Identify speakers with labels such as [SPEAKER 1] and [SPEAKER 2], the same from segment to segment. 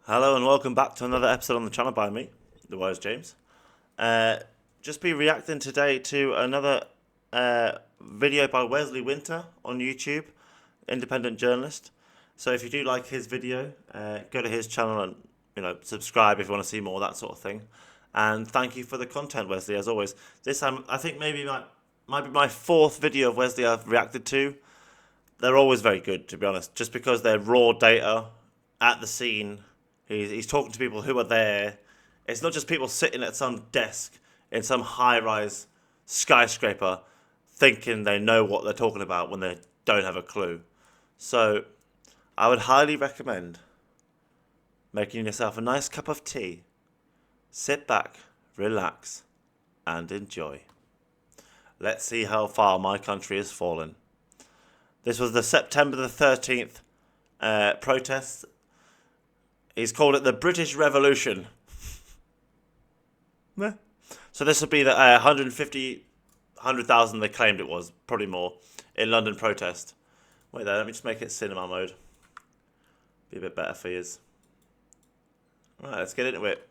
[SPEAKER 1] Hello and welcome back to another episode on the channel by me, The Wise James. Just be reacting today to another video by Wesley Winter on YouTube, independent journalist. So if you do like his video, go to his channel and subscribe if you want to see more, that sort of thing. And thank you for the content, Wesley, as always. This time, I think maybe might be my fourth video of Wesley I've reacted to. They're always very good, to be honest, just because they're raw data at the scene. He's talking to people who are there. It's not just people sitting at some desk in some high-rise skyscraper thinking they know what they're talking about when they don't have a clue. So I would highly recommend making yourself a nice cup of tea. Sit back, relax, and enjoy. Let's see how far my country has fallen. This was the September the 13th protests. He's called it the British Revolution. So this would be the 100,000 they claimed it was, probably more, in London protest. Wait there, let me just make it cinema mode. Be a bit better for yous. Alright, let's get into it.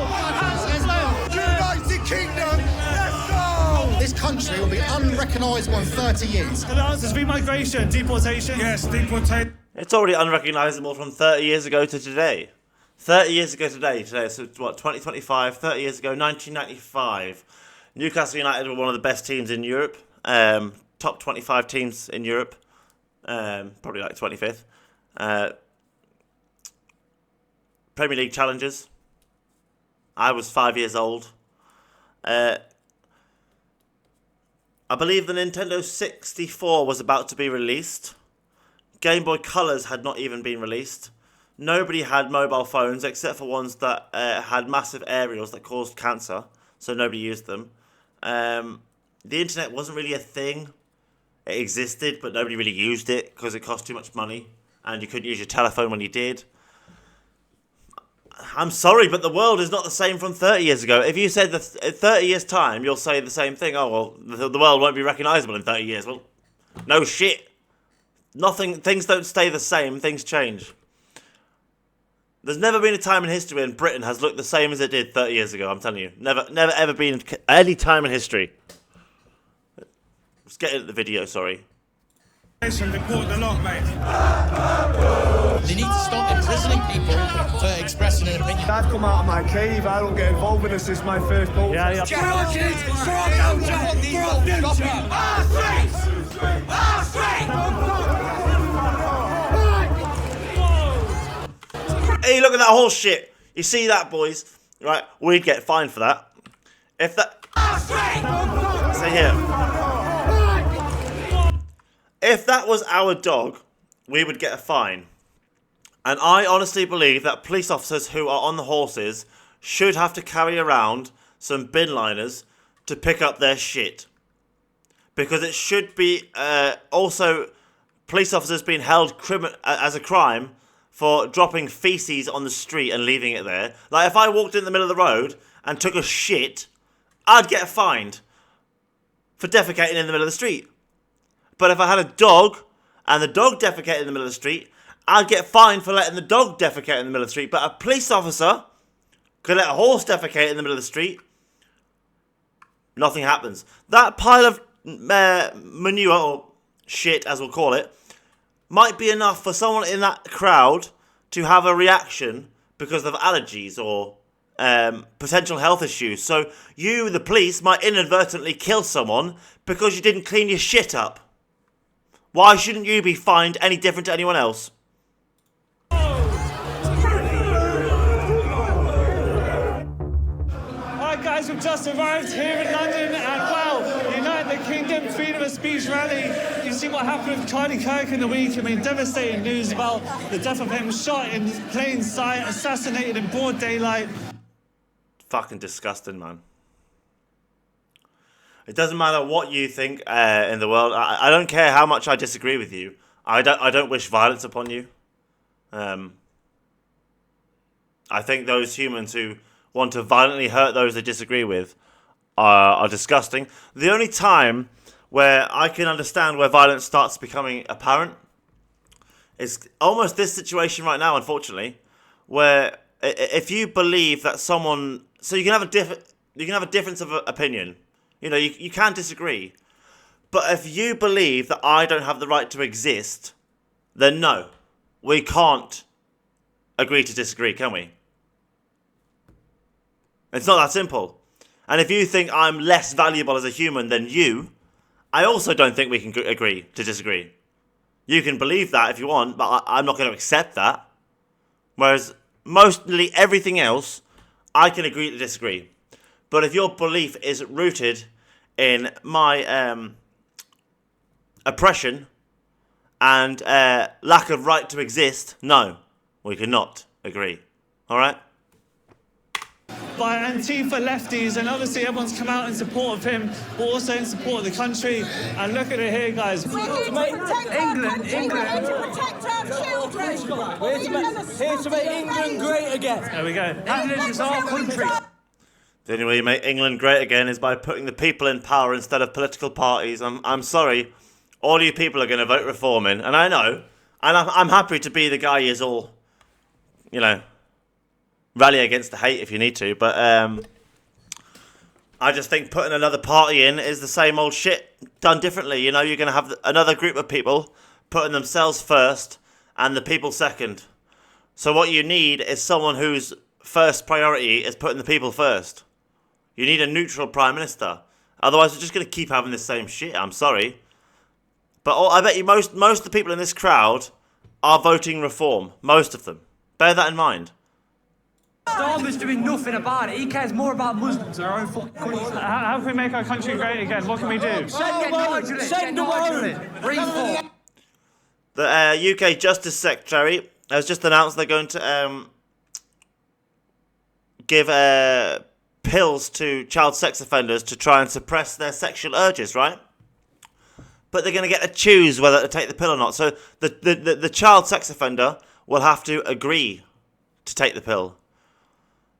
[SPEAKER 2] United Kingdom, let's go! This country will be unrecognisable in 30 years.
[SPEAKER 3] The answers be migration, deportation.
[SPEAKER 4] Yes, deportation.
[SPEAKER 1] It's already unrecognisable from 30 years ago to today. 30 years ago today, so what, 2025, 30 years ago, 1995. Newcastle United were one of the best teams in Europe. Top 25 teams in Europe. Probably like 25th. Premier League challengers. I was 5 years old. I believe the Nintendo 64 was about to be released. Game Boy Colors had not even been released. Nobody had mobile phones except for ones that had massive aerials that caused cancer, so nobody used them. The internet wasn't really a thing. It existed, but nobody really used it because it cost too much money, and you couldn't use your telephone when you did. I'm sorry, but the world is not the same from 30 years ago. If you said that in 30 years' time, you'll say the same thing. Oh, well, the world won't be recognisable in 30 years. Well, no shit. Things don't stay the same, things change. There's never been a time in history when Britain has looked the same as it did 30 years ago, I'm telling you. Never ever been any time in history. Let's get into the video, sorry.
[SPEAKER 4] Report the lot, mate.
[SPEAKER 2] They need to stop imprisoning people for expressing an opinion.
[SPEAKER 3] I've come out of my cave. I don't get involved with this. This is my first vote. Yeah.
[SPEAKER 2] Challenges for our future! Our streets! Our streets!
[SPEAKER 1] Hey, look at that horse shit. You see that, boys? Right, we'd get fined for that. If that... Say here. If that was our dog, we would get a fine. And I honestly believe that police officers who are on the horses should have to carry around some bin liners to pick up their shit. Because it should be also police officers being held as a crime for dropping feces on the street and leaving it there. Like, if I walked in the middle of the road and took a shit, I'd get fined for defecating in the middle of the street. But if I had a dog and the dog defecated in the middle of the street, I'd get fined for letting the dog defecate in the middle of the street. But a police officer could let a horse defecate in the middle of the street. Nothing happens. That pile of manure, or shit as we'll call it, might be enough for someone in that crowd to have a reaction because of allergies or potential health issues. So you, the police, might inadvertently kill someone because you didn't clean your shit up. Why shouldn't you be fined any different to anyone else?
[SPEAKER 3] Alright guys, we've just arrived here in London and well, United Kingdom freedom of speech rally. You see what happened with Charlie Kirk in the week. I mean, devastating news about the death of him, shot in plain sight, assassinated in broad daylight.
[SPEAKER 1] Fucking disgusting, man. It doesn't matter what you think in the world. I don't care how much I disagree with you. I don't wish violence upon you. I think those humans who want to violently hurt those they disagree with are disgusting. The only time where I can understand where violence starts becoming apparent is almost this situation right now, unfortunately, where if you believe that someone, so you can have a difference of opinion. You know, you can disagree. But if you believe that I don't have the right to exist, then no, we can't agree to disagree, can we? It's not that simple. And if you think I'm less valuable as a human than you, I also don't think we can agree to disagree. You can believe that if you want, but I'm not going to accept that. Whereas mostly everything else, I can agree to disagree. But if your belief is rooted in my oppression and lack of right to exist, no, we cannot agree. All right?
[SPEAKER 3] By Antifa lefties, and obviously everyone's come out in support of him, but also in support of the country. And look at it here, guys.
[SPEAKER 5] We need to protect England. We need to protect our children.
[SPEAKER 6] Here to make England great again.
[SPEAKER 3] There we go. England is our country.
[SPEAKER 1] The only way you make England great again is by putting the people in power instead of political parties. I'm sorry, all you people are going to vote Reform in, and I know, and I'm happy to be the guy who's all, you know, rally against the hate if you need to, but I just think putting another party in is the same old shit done differently. You know, you're going to have another group of people putting themselves first and the people second. So what you need is someone whose first priority is putting the people first. You need a neutral prime minister. Otherwise, we're just going to keep having the same shit. I'm sorry. But I bet you most of the people in this crowd are voting Reform. Most of them. Bear that in mind.
[SPEAKER 6] Starmer's doing nothing about it. He cares more about Muslims than our own fucking country.
[SPEAKER 3] How can we make our country great again? What can we do?
[SPEAKER 6] Send them home. Reform.
[SPEAKER 1] The UK Justice Secretary has just announced they're going to give pills to child sex offenders to try and suppress their sexual urges, right? But they're going to get to choose whether to take the pill or not. So the child sex offender will have to agree to take the pill.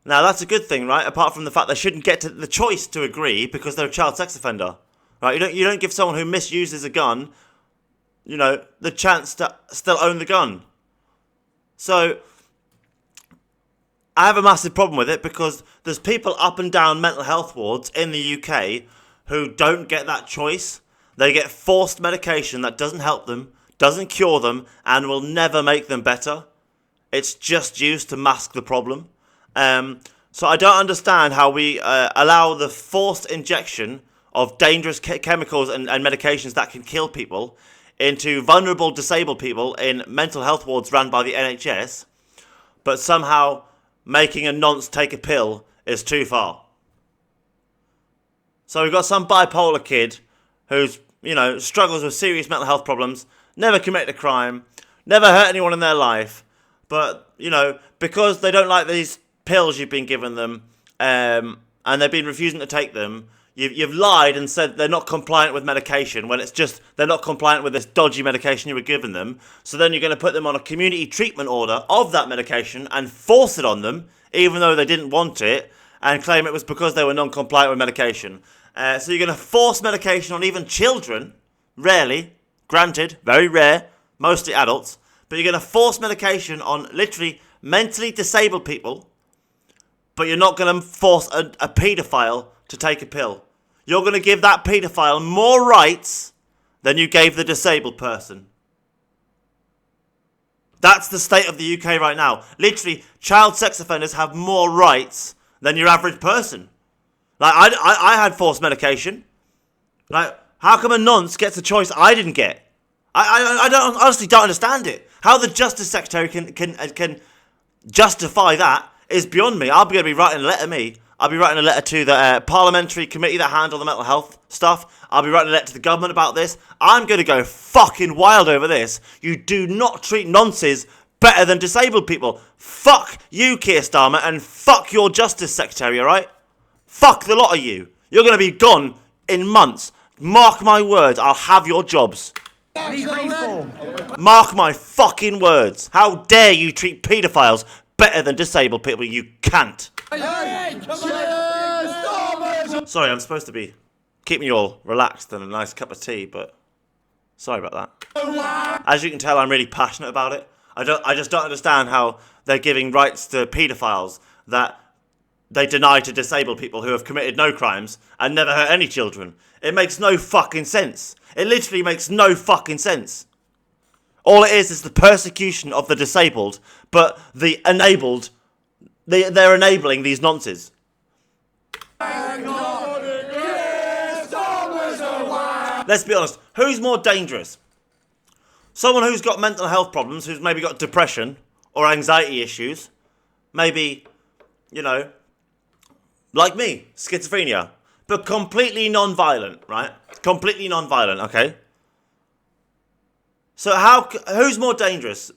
[SPEAKER 1] Now, that's a good thing, right? Apart from the fact they shouldn't get to the choice to agree because they're a child sex offender, right? You don't give someone who misuses a gun, you know, the chance to still own the gun. So, I have a massive problem with it because there's people up and down mental health wards in the UK who don't get that choice. They get forced medication that doesn't help them, doesn't cure them, and will never make them better. It's just used to mask the problem. So I don't understand how we allow the forced injection of dangerous chemicals and medications that can kill people into vulnerable disabled people in mental health wards run by the NHS, but somehow making a nonce take a pill is too far. So we've got some bipolar kid who's, you know, struggles with serious mental health problems, never committed a crime, never hurt anyone in their life, but, you know, because they don't like these pills you've been giving them, and they've been refusing to take them, you've lied and said they're not compliant with medication when it's just they're not compliant with this dodgy medication you were giving them. So then you're going to put them on a community treatment order of that medication and force it on them, even though they didn't want it, and claim it was because they were non-compliant with medication. So you're going to force medication on even children, rarely, granted, very rare, mostly adults, but you're going to force medication on literally mentally disabled people, but you're not going to force a paedophile to take a pill. You're going to give that paedophile more rights than you gave the disabled person. That's the state of the UK right now. Literally, child sex offenders have more rights than your average person. Like, I had forced medication. Like, how come a nonce gets a choice I didn't get? I honestly don't understand it. How the Justice Secretary can justify that is beyond me. I'll be writing a letter, I'll be writing a letter to the parliamentary committee that handle the mental health stuff. I'll be writing a letter to the government about this. I'm going to go fucking wild over this. You do not treat nonces better than disabled people. Fuck you, Keir Starmer, and fuck your Justice Secretary, alright? Fuck the lot of you. You're going to be gone in months. Mark my words, I'll have your jobs. Mark my fucking words. How dare you treat paedophiles better than disabled people, you can't. Sorry, I'm supposed to be keeping you all relaxed and a nice cup of tea, but sorry about that. As you can tell, I'm really passionate about it. I just don't understand how they're giving rights to paedophiles that they deny to disabled people who have committed no crimes and never hurt any children. It makes no fucking sense. It literally makes no fucking sense. All it is the persecution of the disabled, but the enabled, they're enabling these nonces. Let's be honest, who's more dangerous? Someone who's got mental health problems, who's maybe got depression or anxiety issues, maybe, you know, like me, schizophrenia, but completely non-violent, right? Completely non-violent, okay? So who's more dangerous?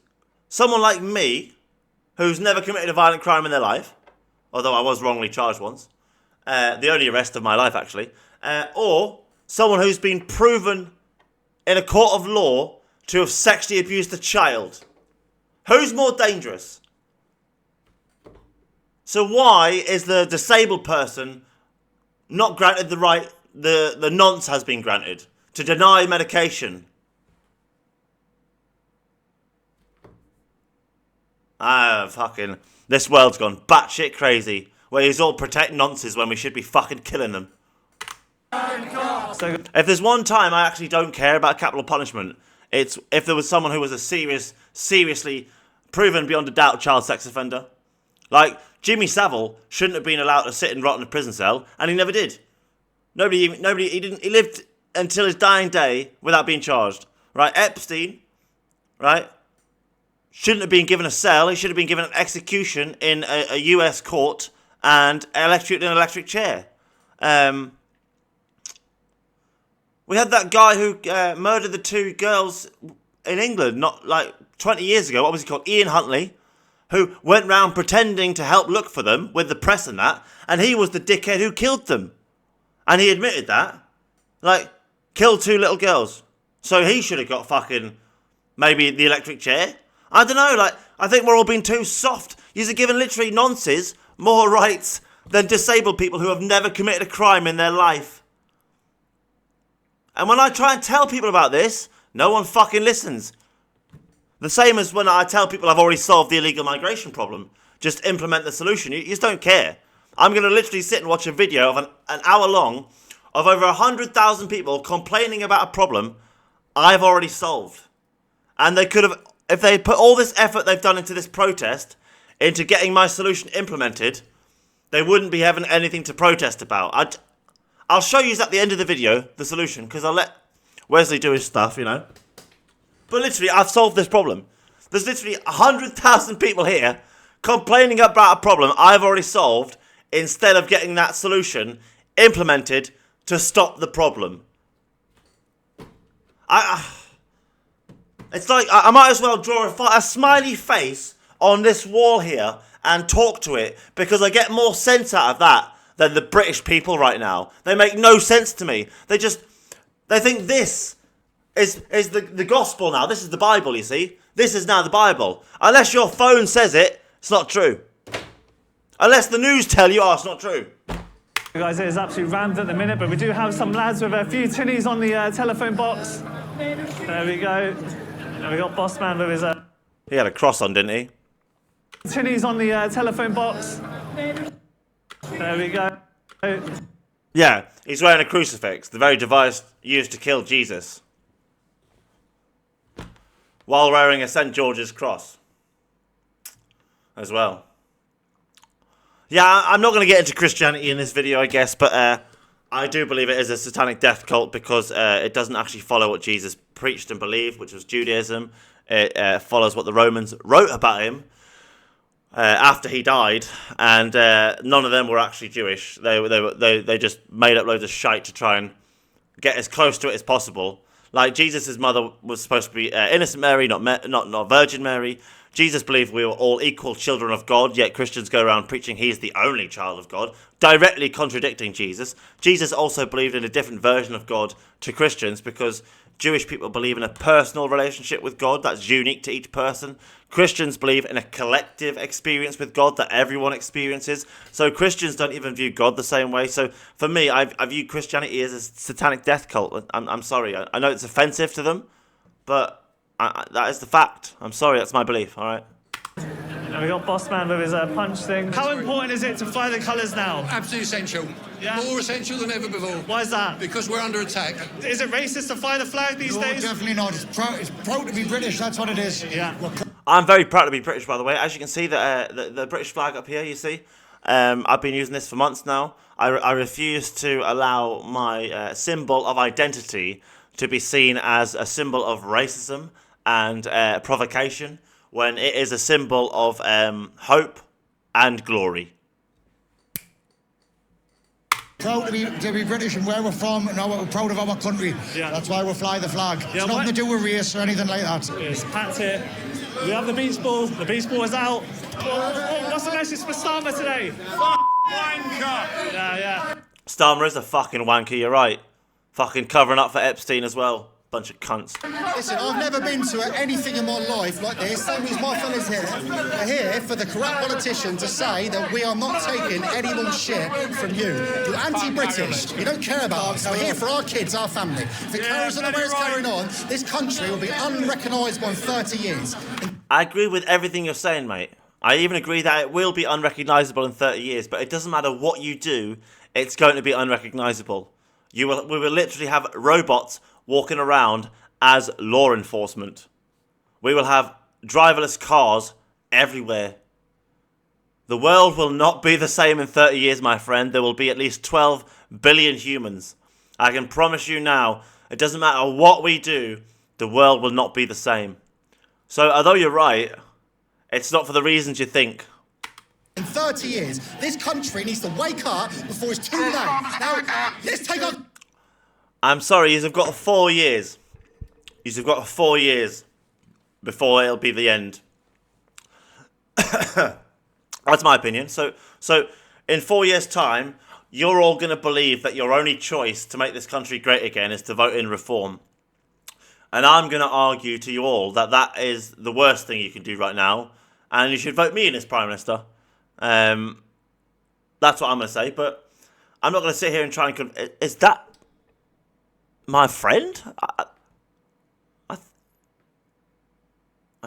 [SPEAKER 1] Someone like me, who's never committed a violent crime in their life, although I was wrongly charged once, the only arrest of my life actually, or someone who's been proven in a court of law to have sexually abused a child. Who's more dangerous? So why is the disabled person not granted the right, the nonce has been granted, to deny medication? Fucking, this world's gone batshit crazy, where he's all protect nonces when we should be fucking killing them. If there's one time I actually don't care about capital punishment, it's if there was someone who was a seriously proven beyond a doubt child sex offender. Like, Jimmy Savile shouldn't have been allowed to sit and rot in a prison cell, and he never did. He lived until his dying day without being charged. Right, Epstein, right, shouldn't have been given a cell, he should have been given an execution in a US court and electrocuted in an electric chair. We had that guy who murdered the two girls in England, not like 20 years ago. What was he called? Ian Huntley, who went round pretending to help look for them with the press and that, and he was the dickhead who killed them. And he admitted that. Like, killed two little girls. So he should have got fucking, maybe the electric chair. I don't know, like, I think we're all being too soft. You're giving literally nonces more rights than disabled people who have never committed a crime in their life. And when I try and tell people about this, no one fucking listens. The same as when I tell people I've already solved the illegal migration problem. Just implement the solution. You just don't care. I'm going to literally sit and watch a video of an hour long of over 100,000 people complaining about a problem I've already solved. And they could have, if they put all this effort they've done into this protest, into getting my solution implemented, they wouldn't be having anything to protest about. I'll show you at the end of the video, the solution, because I'll let Wesley do his stuff, you know. But literally, I've solved this problem. There's literally 100,000 people here complaining about a problem I've already solved instead of getting that solution implemented to stop the problem. It's like, I might as well draw a smiley face on this wall here and talk to it, because I get more sense out of that than the British people right now. They make no sense to me. They think this is the gospel now. This is the Bible, you see. This is now the Bible. Unless your phone says it, it's not true. Unless the news tell you, oh, it's not true.
[SPEAKER 3] Guys, it is absolutely rammed at the minute, but we do have some lads with a few tinnies on the telephone box. There we go. And we got Boss Man with his...
[SPEAKER 1] He had a cross on, didn't he?
[SPEAKER 3] tinnies on the telephone box. There we go.
[SPEAKER 1] Yeah, he's wearing a crucifix, the very device used to kill Jesus, while wearing a St. George's cross as well. Yeah, I'm not going to get into Christianity in this video, I guess, but I do believe it is a satanic death cult because it doesn't actually follow what Jesus preached and believed, which was Judaism. It follows what the Romans wrote about him after he died, and none of them were actually Jewish. They just made up loads of shite to try and get as close to it as possible. Like, Jesus' mother was supposed to be innocent Mary, not Virgin Mary. Jesus believed we were all equal children of God, yet Christians go around preaching he's the only child of God, directly contradicting Jesus. Jesus also believed in a different version of God to Christians because Jewish people believe in a personal relationship with God that's unique to each person. Christians believe in a collective experience with God that everyone experiences. So Christians don't even view God the same way. So for me, I view Christianity as a satanic death cult. I'm sorry. I know it's offensive to them, but That is the fact. I'm sorry, that's my belief, all right?
[SPEAKER 3] And we got Bossman with his punch thing. How important is it to fly the colours now?
[SPEAKER 7] Absolutely essential.
[SPEAKER 3] Yeah.
[SPEAKER 7] More essential than ever before.
[SPEAKER 3] Why is that?
[SPEAKER 7] Because we're under attack.
[SPEAKER 3] Is it racist to fly the flag these
[SPEAKER 2] No,
[SPEAKER 3] days?
[SPEAKER 2] definitely not. It's proud to be British, that's what it is.
[SPEAKER 3] Yeah.
[SPEAKER 1] I'm very proud to be British, by the way. As you can see, the British flag up here, you see? I've been using this for months now. I refuse to allow my symbol of identity to be seen as a symbol of racism and provocation, when it is a symbol of hope and glory.
[SPEAKER 2] Proud to be British and where we're from, and we're proud of our country.
[SPEAKER 3] Yeah.
[SPEAKER 2] That's why we fly the flag.
[SPEAKER 3] Yeah,
[SPEAKER 2] It's nothing to do with race or anything like that.
[SPEAKER 3] Yes, Pat's here. We have the beach ball. The beach ball is out. What's the message for Starmer today?
[SPEAKER 4] Wanker!
[SPEAKER 3] Yeah.
[SPEAKER 1] Starmer is a fucking wanker, you're right. Fucking covering up for Epstein as well. Bunch of cunts.
[SPEAKER 2] Listen, I've never been to anything in my life like this. Same as my fellas here. We're here for the corrupt politician to say that we are not taking any more shit from you. You're anti-British. You don't care about us. We're here for our kids, our family. If it carries on the way it's carrying on, this country will be unrecognisable in 30 years.
[SPEAKER 1] I agree with everything you're saying, mate. I even agree that it will be unrecognisable in 30 years, but it doesn't matter what you do, it's going to be unrecognisable. We will literally have robots walking around as law enforcement. We will have driverless cars everywhere. The world will not be the same in 30 years, my friend. There will be at least 12 billion humans. I can promise you now, it doesn't matter what we do, the world will not be the same. So, although you're right, it's not for the reasons you think.
[SPEAKER 2] In 30 years, this country needs to wake up before it's too late. Now, let's take our...
[SPEAKER 1] I'm sorry, you've got 4 years. You've got 4 years before it'll be the end. That's my opinion. So in 4 years' time, you're all going to believe that your only choice to make this country great again is to vote in reform. And I'm going to argue to you all that that is the worst thing you can do right now. And you should vote me in as Prime Minister. That's what I'm going to say. But I'm not going to sit here and try and... Is that... my friend? I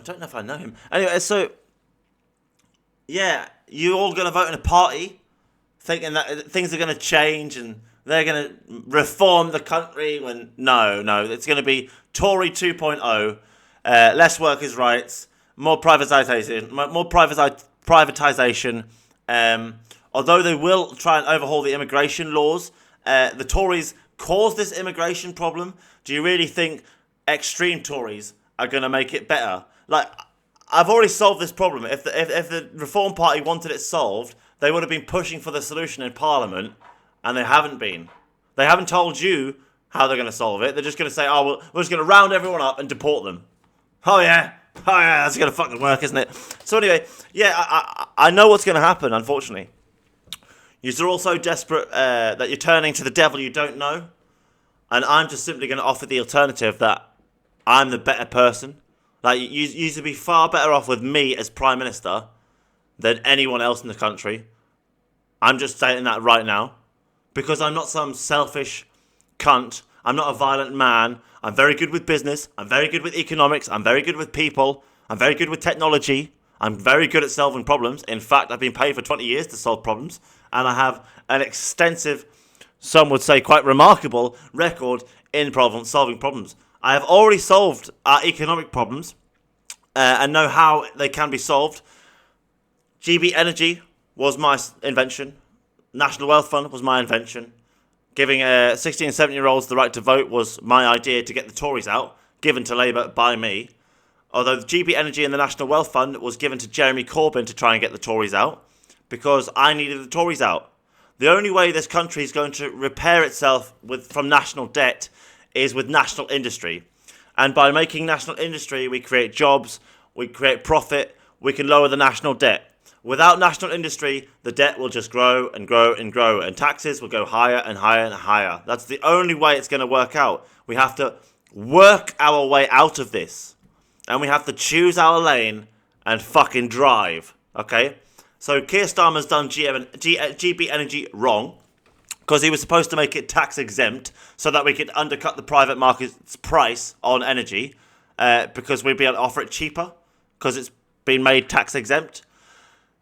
[SPEAKER 1] don't know if I know him. Anyway, so... yeah, you all going to vote in a party thinking that things are going to change and they're going to reform the country when... No, it's going to be Tory 2.0, less workers' rights, more privatisation, although they will try and overhaul the immigration laws, the Tories caused this immigration problem. Do you really think extreme Tories are going to make it better? Like, I've already solved this problem. If the Reform Party wanted it solved, they would have been pushing for the solution in Parliament, and they haven't been. They haven't told you how they're going to solve it. They're just going to say, oh, well, we're just going to round everyone up and deport them. Oh yeah, that's going to fucking work, isn't it? So anyway, yeah, I know what's going to happen, unfortunately. You're all so desperate that you're turning to the devil you don't know. And I'm just simply going to offer the alternative that I'm the better person. Like, you should be far better off with me as Prime Minister than anyone else in the country. I'm just stating that right now. Because I'm not some selfish cunt. I'm not a violent man. I'm very good with business. I'm very good with economics. I'm very good with people. I'm very good with technology. I'm very good at solving problems. In fact, I've been paid for 20 years to solve problems. And I have an extensive, some would say quite remarkable, record in solving problems. I have already solved our economic problems and know how they can be solved. GB Energy was my invention. National Wealth Fund was my invention. Giving 16 and 17-year-olds the right to vote was my idea to get the Tories out, given to Labour by me. Although the GB Energy and the National Wealth Fund was given to Jeremy Corbyn to try and get the Tories out, because I needed the Tories out. The only way this country is going to repair itself from national debt is with national industry. And by making national industry, we create jobs, we create profit, we can lower the national debt. Without national industry, the debt will just grow and grow and grow, and taxes will go higher and higher and higher. That's the only way it's going to work out. We have to work our way out of this. And we have to choose our lane and fucking drive, okay? So Keir Starmer's done GB Energy wrong, because he was supposed to make it tax exempt so that we could undercut the private market's price on energy. because we'd be able to offer it cheaper because it's been made tax exempt.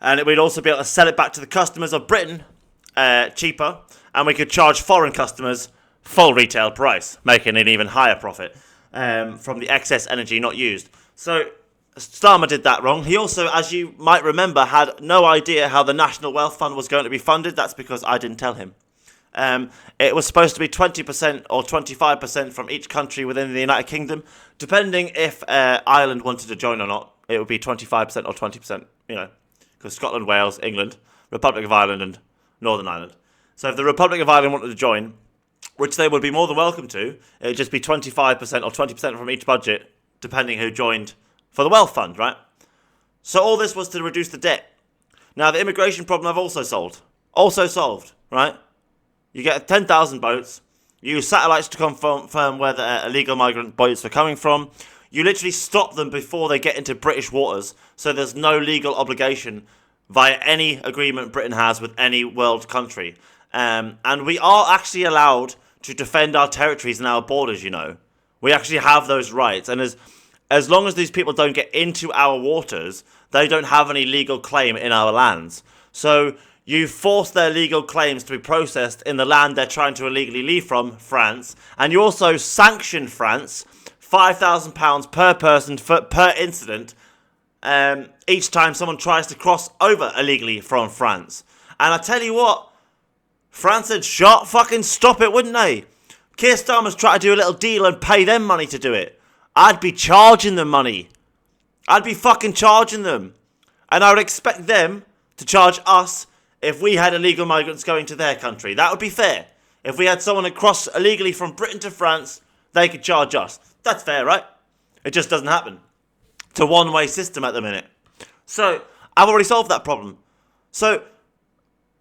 [SPEAKER 1] And we'd also be able to sell it back to the customers of Britain cheaper. And we could charge foreign customers full retail price, making an even higher profit from the excess energy not used. So Starmer did that wrong. He also, as you might remember, had no idea how the National Wealth Fund was going to be funded. That's because I didn't tell him. It was supposed to be 20% or 25% from each country within the United Kingdom. Depending if Ireland wanted to join or not, it would be 25% or 20%, because Scotland, Wales, England, Republic of Ireland and Northern Ireland. So if the Republic of Ireland wanted to join, which they would be more than welcome to, it would just be 25% or 20% from each budget, depending who joined for the Wealth Fund, right? So all this was to reduce the debt. Now, the immigration problem I've also solved, right? You get 10,000 boats. You use satellites to confirm where the illegal migrant boats are coming from. You literally stop them before they get into British waters, so there's no legal obligation via any agreement Britain has with any world country. And we are actually allowed to defend our territories and our borders, We actually have those rights. And as long as these people don't get into our waters, they don't have any legal claim in our lands. So you force their legal claims to be processed in the land they're trying to illegally leave from, France. And you also sanction France £5,000 per person per incident each time someone tries to cross over illegally from France. And I tell you what, France had shot fucking stop it, wouldn't they? Keir Starmer's trying to do a little deal and pay them money to do it. I'd be charging them money. I'd be fucking charging them. And I would expect them to charge us if we had illegal migrants going to their country. That would be fair. If we had someone across illegally from Britain to France, they could charge us. That's fair, right? It just doesn't happen. It's a one-way system at the minute. So, I've already solved that problem. So,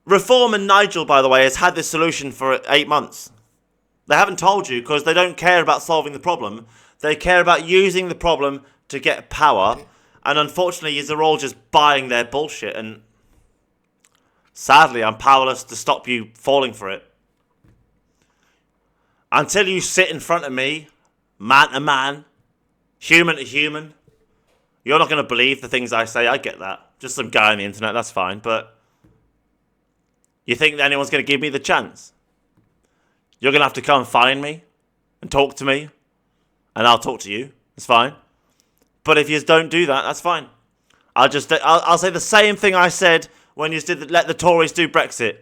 [SPEAKER 1] Reform and Nigel, by the way, has had this solution for 8 months. They haven't told you because they don't care about solving the problem. They care about using the problem to get power. And unfortunately, they're all just buying their bullshit. And sadly, I'm powerless to stop you falling for it. Until you sit in front of me, man to man, human to human, you're not going to believe the things I say. I get that. Just some guy on the internet, that's fine. But you think that anyone's going to give me the chance? You're going to have to come find me and talk to me, and I'll talk to you. It's fine. But if you don't do that, that's fine. I'll say the same thing I said when you did let the Tories do Brexit.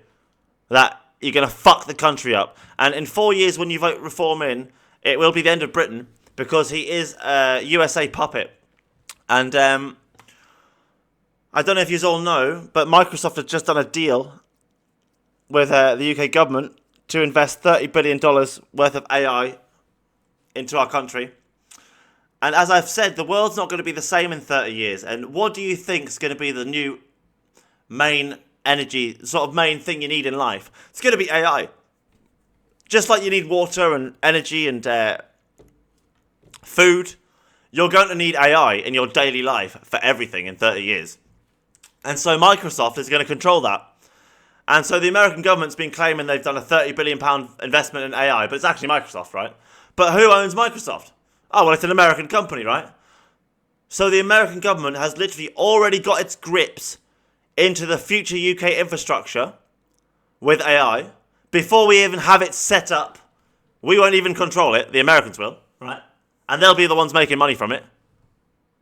[SPEAKER 1] That you're going to fuck the country up. And in 4 years, when you vote Reform in, it will be the end of Britain because he is a USA puppet. And I don't know if you all know, but Microsoft has just done a deal with the UK government to invest $30 billion worth of AI into our country. And as I've said, the world's not going to be the same in 30 years. And what do you think is going to be the new main energy, sort of main thing you need in life? It's going to be AI. Just like you need water and energy and food, you're going to need AI in your daily life for everything in 30 years. And so Microsoft is going to control that. And so the American government's been claiming they've done a £30 billion investment in AI, but it's actually Microsoft, right? But who owns Microsoft? Oh, well, it's an American company, right? So the American government has literally already got its grips into the future UK infrastructure with AI. Before we even have it set up, we won't even control it. The Americans will, right? And they'll be the ones making money from it.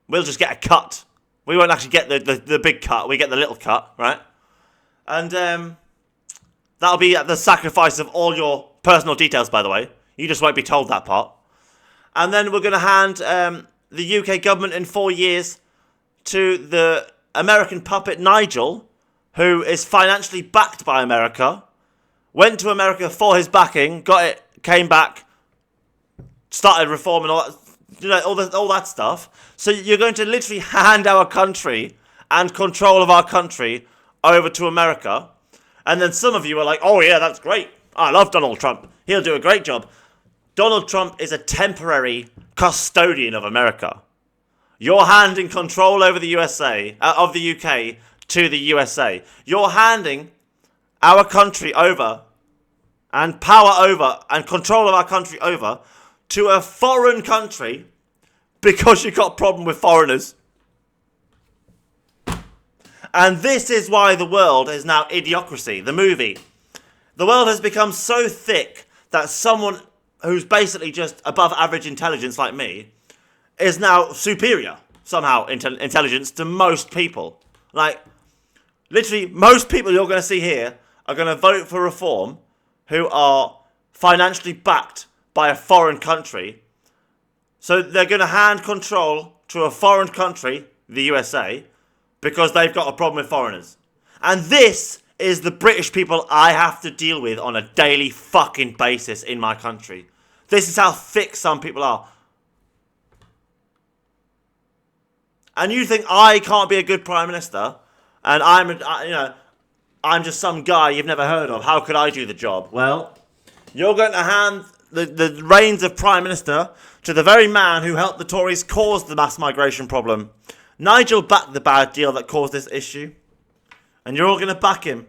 [SPEAKER 1] We'll just get a cut. We won't actually get the big cut. We get the little cut, right? And that'll be at the sacrifice of all your personal details, by the way. You just won't be told that part. And then we're going to hand the UK government in 4 years to the American puppet Nigel, who is financially backed by America, went to America for his backing, got it, came back, started reforming all that, all that stuff. So you're going to literally hand our country and control of our country over to America. And then some of you are like, oh yeah, that's great. I love Donald Trump. He'll do a great job. Donald Trump is a temporary custodian of America. You're handing control over the USA, of the UK to the USA. You're handing our country over and power over and control of our country over to a foreign country because you got a problem with foreigners. And this is why the world is now Idiocracy, the movie. The world has become so thick that someone who's basically just above average intelligence like me is now superior, somehow, intelligence to most people. Like, literally, most people you're going to see here are going to vote for reform who are financially backed by a foreign country. So they're going to hand control to a foreign country, the USA, because they've got a problem with foreigners. And this is the British people I have to deal with on a daily fucking basis in my country. This is how thick some people are. And you think I can't be a good Prime Minister, and I'm just some guy you've never heard of. How could I do the job? Well, you're going to hand the reins of Prime Minister to the very man who helped the Tories cause the mass migration problem. Nigel backed the bad deal that caused this issue. And you're all going to back him.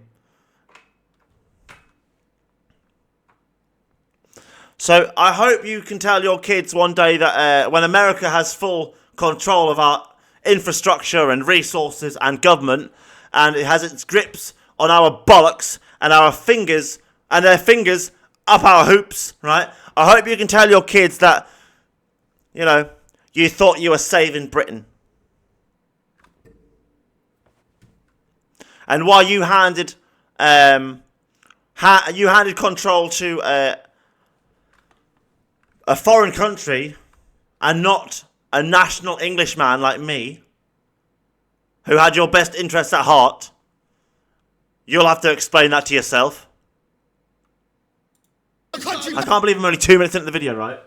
[SPEAKER 1] So I hope you can tell your kids one day that when America has full control of our infrastructure and resources and government, and it has its grips on our bollocks and our fingers and their fingers up our hoops, right? I hope you can tell your kids that, you thought you were saving Britain. And while you handed control to a foreign country and not a national Englishman like me, who had your best interests at heart, you'll have to explain that to yourself. I can't believe I'm only 2 minutes into the video, right?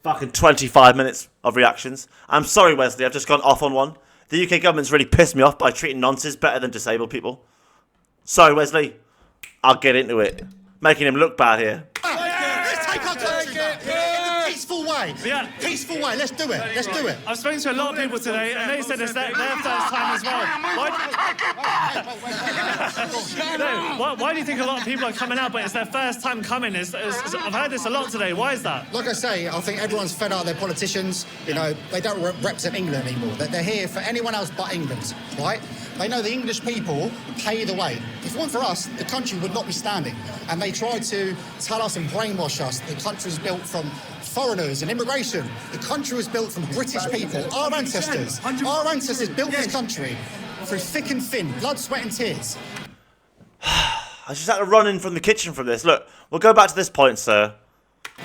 [SPEAKER 1] Fucking 25 minutes of reactions. I'm sorry, Wesley, I've just gone off on one. The UK government's really pissed me off by treating nonces better than disabled people. Sorry, Wesley. I'll get into it. Making him look bad here.
[SPEAKER 2] Let's take our country back in a peaceful way.
[SPEAKER 3] Yeah.
[SPEAKER 2] Peaceful way. Let's do it. Let's do it.
[SPEAKER 3] I've spoken to a lot of people today, and they said it's their first time as well. Why do you think a lot of people are coming out, but it's their first time coming? I've heard this a lot today. Why is that?
[SPEAKER 2] Like I say, I think everyone's fed out of their politicians. They don't represent England anymore. They're here for anyone else but England, right? They know the English people pay the way. If it weren't for us, the country would not be standing. And they try to tell us and brainwash us the country is built from foreigners and immigration. The country was built from British people, our ancestors. Our ancestors built this country through thick and thin, blood, sweat and tears.
[SPEAKER 1] I just had to run in from the kitchen from this. Look, we'll go back to this point, sir.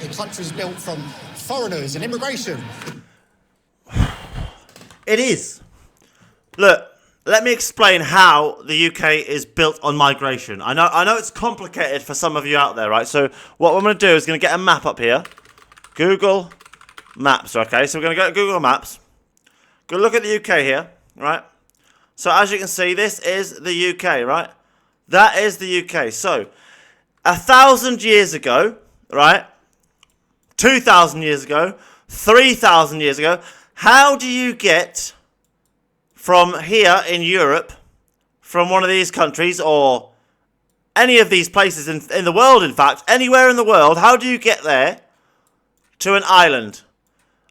[SPEAKER 2] The country is built from foreigners and immigration.
[SPEAKER 1] It is. Look, let me explain how the UK is built on migration. I know it's complicated for some of you out there, right? So what I'm going to do is going to get a map up here. Google Maps, okay? So we're going to go to Google Maps. Go look at the UK here, right? So as you can see, this is the UK, right? That is the UK. So 1,000 years ago, right? 2,000 years ago, 3,000 years ago, how do you get from here in Europe, from one of these countries, or any of these places in the world, in fact, anywhere in the world, how do you get there to an island?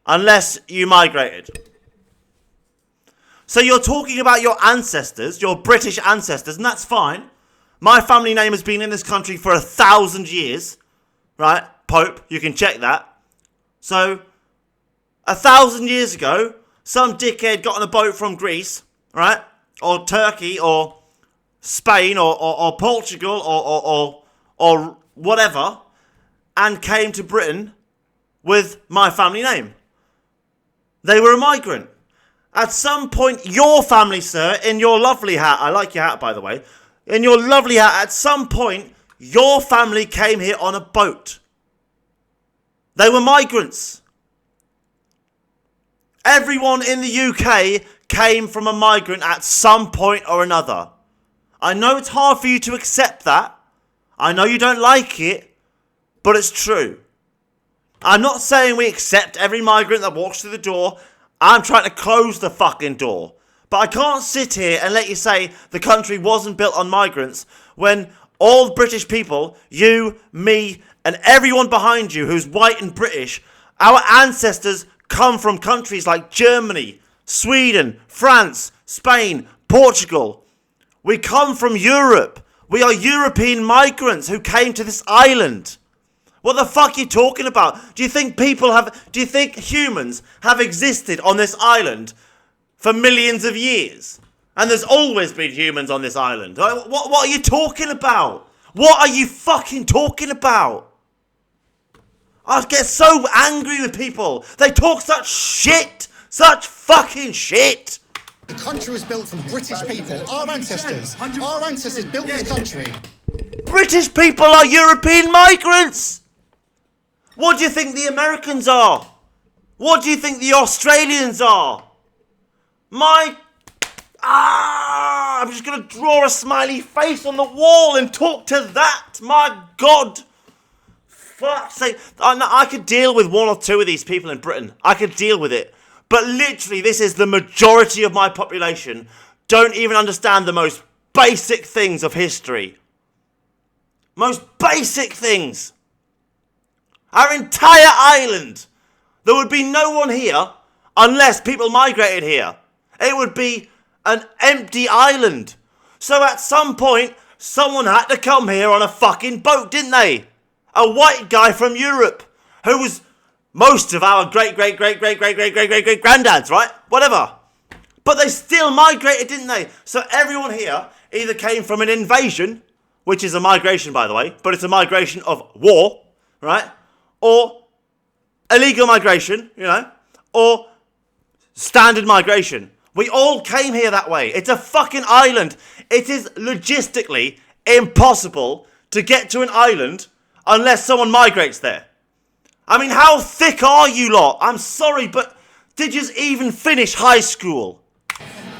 [SPEAKER 1] Unless you migrated. So you're talking about your ancestors, your British ancestors, and that's fine. My family name has been in this country for 1,000 years, right? Pope, you can check that. So, 1,000 years ago, some dickhead got on a boat from Greece, right? Or Turkey, or Spain, or Portugal, or whatever, and came to Britain with my family name. They were a migrant. At some point, your family, sir, in your lovely hat, I like your hat, by the way, in your lovely hat, at some point, your family came here on a boat. They were migrants. Everyone in the UK came from a migrant at some point or another. I know it's hard for you to accept that. I know you don't like it, but it's true. I'm not saying we accept every migrant that walks through the door. I'm trying to close the fucking door. But I can't sit here and let you say the country wasn't built on migrants when all British people, you, me, and everyone behind you who's white and British, our ancestors come from countries like Germany, Sweden, France, Spain, Portugal. We come from Europe. We are European migrants who came to this island. What the fuck are you talking about? Do you think humans have existed on this island for millions of years? And there's always been humans on this island. What are you talking about? What are you fucking talking about? I get so angry with people. They talk such shit. Such fucking shit.
[SPEAKER 2] The country was built from British people, our ancestors. Our ancestors built this country.
[SPEAKER 1] British people are European migrants. What do you think the Americans are? What do you think the Australians are? I'm just going to draw a smiley face on the wall and talk to that. My God. Fuck's sake. I could deal with one or two of these people in Britain. I could deal with it. But literally, this is the majority of my population don't even understand the most basic things of history. Most basic things. Our entire island. There would be no one here unless people migrated here. It would be an empty island. So at some point, someone had to come here on a fucking boat, didn't they? A white guy from Europe who was most of our great-great-great-great-great-great-great-great-granddads, right? Whatever. But they still migrated, didn't they? So everyone here either came from an invasion, which is a migration, by the way, but it's a migration of war, right? Or illegal migration, or standard migration. We all came here that way. It's a fucking island. It is logistically impossible to get to an island unless someone migrates there. I mean, how thick are you lot? I'm sorry, but did you even finish high school?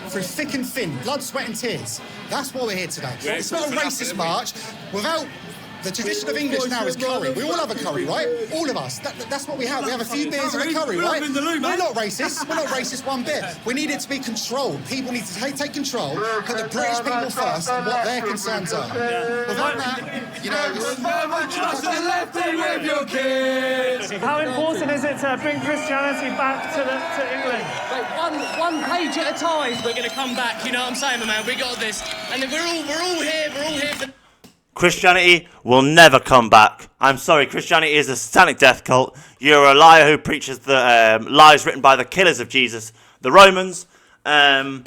[SPEAKER 2] Through thick and thin, blood, sweat and tears. That's why we're here today. It's not a racist march. Without the tradition of English now is curry. We all have a curry, right? All of us. That's what we have. We have a few beers and a curry, right? We're not racist. We're not racist one bit. We need it to be controlled. People need to take control, put the British people first and what their concerns are. Without that,
[SPEAKER 3] How important is it to bring Christianity back to England?
[SPEAKER 6] One page at a time.
[SPEAKER 8] We're going to come back, you know what I'm saying, man? We got this. And then we're all here for...
[SPEAKER 1] Christianity will never come back. I'm sorry, Christianity is a satanic death cult. You're a liar who preaches the lies written by the killers of Jesus, the Romans. The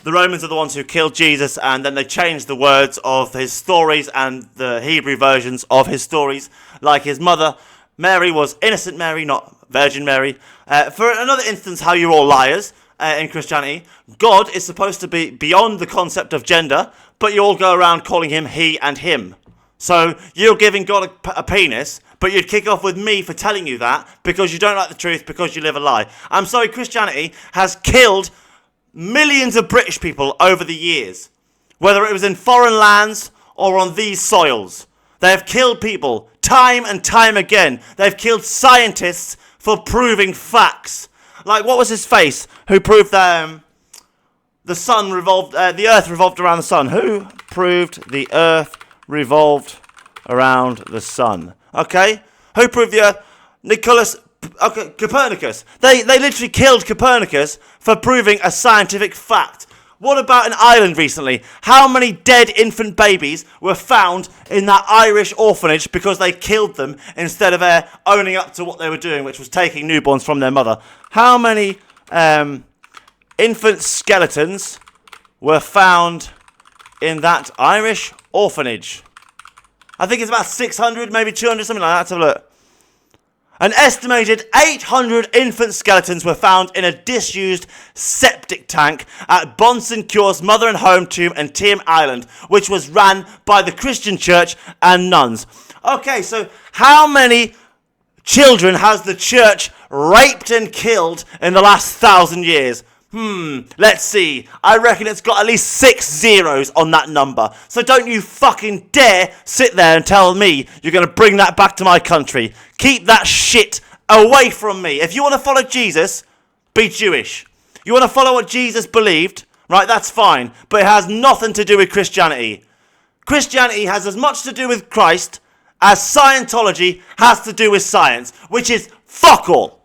[SPEAKER 1] Romans are the ones who killed Jesus, and then they changed the words of his stories and the Hebrew versions of his stories. Like his mother, Mary, was innocent Mary, not Virgin Mary. For another instance, how you're all liars in Christianity, God is supposed to be beyond the concept of gender, but you all go around calling him he and him. So you're giving God a penis, but you'd kick off with me for telling you that because you don't like the truth, because you live a lie. I'm sorry, Christianity has killed millions of British people over the years, whether it was in foreign lands or on these soils. They have killed people time and time again. They've killed scientists for proving facts. Like, what was his face who proved that the earth revolved around the sun? Who proved the earth revolved around the sun? Okay? Who proved the earth? Copernicus. They literally killed Copernicus for proving a scientific fact. What about an island recently? How many dead infant babies were found in that Irish orphanage because they killed them instead of owning up to what they were doing, which was taking newborns from their mother? How many infant skeletons were found in that Irish orphanage? I think it's about 600, maybe 200, something like that. Let's have a look. An estimated 800 infant skeletons were found in a disused septic tank at Bon St. Cure's Mother and Home Tomb in Tame Island, which was ran by the Christian church and nuns. Okay, so how many children has the church raped and killed in the last 1,000 years? Let's see. I reckon it's got at least 6 zeros on that number. So don't you fucking dare sit there and tell me you're going to bring that back to my country. Keep that shit away from me. If you want to follow Jesus, be Jewish. You want to follow what Jesus believed, right, that's fine. But it has nothing to do with Christianity. Christianity has as much to do with Christ as Scientology has to do with science, which is fuck all.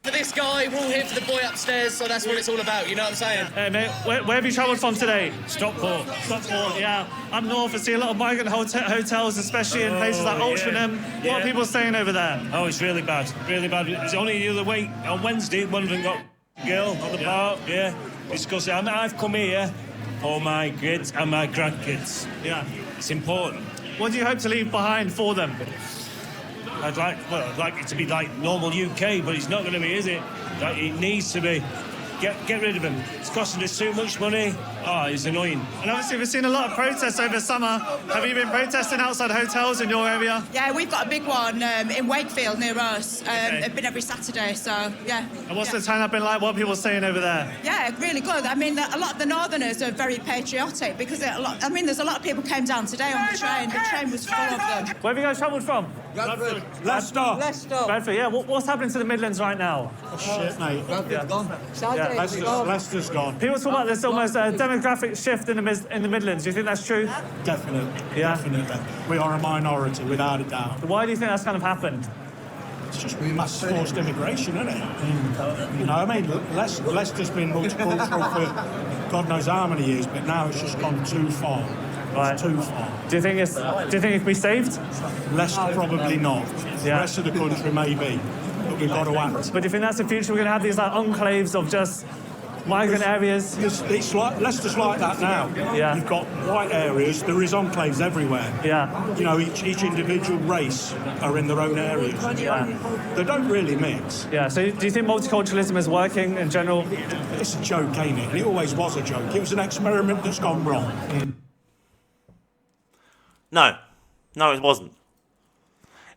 [SPEAKER 8] for this guy, we're all here for the boy upstairs, so that's what it's all about, you know what I'm saying?
[SPEAKER 3] Hey mate, where have you travelled from today? Stockport. Stockport, yeah. Up north, I see a lot of migrant hotels, especially in places like Altrincham. What are people saying over there?
[SPEAKER 4] Oh, it's really bad. Really bad. It was only the other week, on Wednesday, one of them got a girl on the park, yeah. Disgusting. I've come here for my kids and my grandkids.
[SPEAKER 3] Yeah.
[SPEAKER 4] It's important.
[SPEAKER 3] What do you hope to leave behind for them?
[SPEAKER 4] I'd like it to be like normal UK, but it's not going to be, is it? Like, it needs to be. Get rid of him. It's costing us too much money. Oh, it's annoying.
[SPEAKER 3] And obviously we've seen a lot of protests over summer. Have you been protesting outside hotels in your area?
[SPEAKER 5] Yeah, we've got a big one in Wakefield near us. It's been every Saturday, so yeah.
[SPEAKER 3] And what's the turn-up been like? What are people saying over there?
[SPEAKER 5] Yeah, really good. I mean, a lot of the Northerners are very patriotic because there's a lot of people came down today on the train. The train was full of them.
[SPEAKER 3] Where have you guys travelled from?
[SPEAKER 4] Bradford. Leicester.
[SPEAKER 3] Bradford, yeah. What's happening to the Midlands right now?
[SPEAKER 9] Shit, mate.
[SPEAKER 3] Yeah.
[SPEAKER 9] Yeah. Leicester's gone.
[SPEAKER 3] People talk about this almost demographic shift in the Midlands. Do you think that's true?
[SPEAKER 9] Definitely.
[SPEAKER 3] Yeah.
[SPEAKER 9] Definitely. We are a minority, without a doubt.
[SPEAKER 3] Why do you think that's kind of happened?
[SPEAKER 9] It's just mass forced immigration, isn't it? You know, I mean, Leicester's been multicultural for God knows how many years, but now it's just gone too far.
[SPEAKER 3] Right.
[SPEAKER 9] It's too far.
[SPEAKER 3] Do you think it can be saved?
[SPEAKER 9] Leicester probably not. The
[SPEAKER 3] Yeah.
[SPEAKER 9] rest of the country maybe, but we've got to act.
[SPEAKER 3] But do you think that's the future? We're going to have these like enclaves of just migrant areas?
[SPEAKER 9] It's like Leicester's like that now.
[SPEAKER 3] Yeah.
[SPEAKER 9] You've got white areas. There is enclaves everywhere.
[SPEAKER 3] Yeah.
[SPEAKER 9] You know, each individual race are in their own areas.
[SPEAKER 3] Yeah.
[SPEAKER 9] They don't really mix.
[SPEAKER 3] Yeah. So do you think multiculturalism is working in general?
[SPEAKER 9] It's a joke, ain't it? And it always was a joke. It was an experiment that's gone wrong.
[SPEAKER 1] No, it wasn't.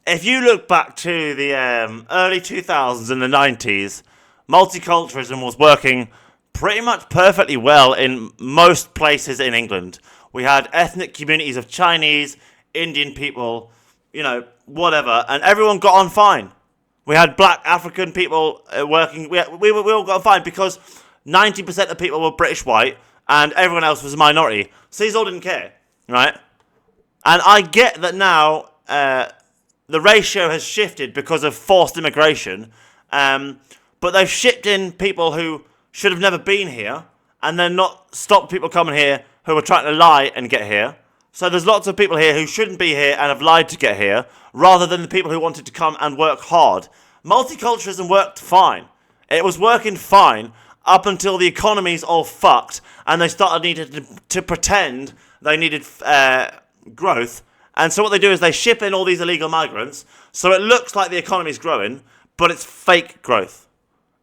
[SPEAKER 1] If you look back to the early 2000s and the 90s, multiculturalism was working pretty much perfectly well in most places in England. We had ethnic communities of Chinese, Indian people, you know, whatever, and everyone got on fine. We had black African people working. We all got on fine because 90% of people were British white and everyone else was a minority. So these all didn't care, right? And I get that now the ratio has shifted because of forced immigration, but they've shipped in people who should have never been here, and then not stopped people coming here who are trying to lie and get here. So there's lots of people here who shouldn't be here and have lied to get here, rather than the people who wanted to come and work hard. Multiculturalism worked fine. It was working fine up until the economy's all fucked, and they started needing to pretend they needed growth. And so what they do is they ship in all these illegal migrants, so it looks like the economy's growing, but it's fake growth.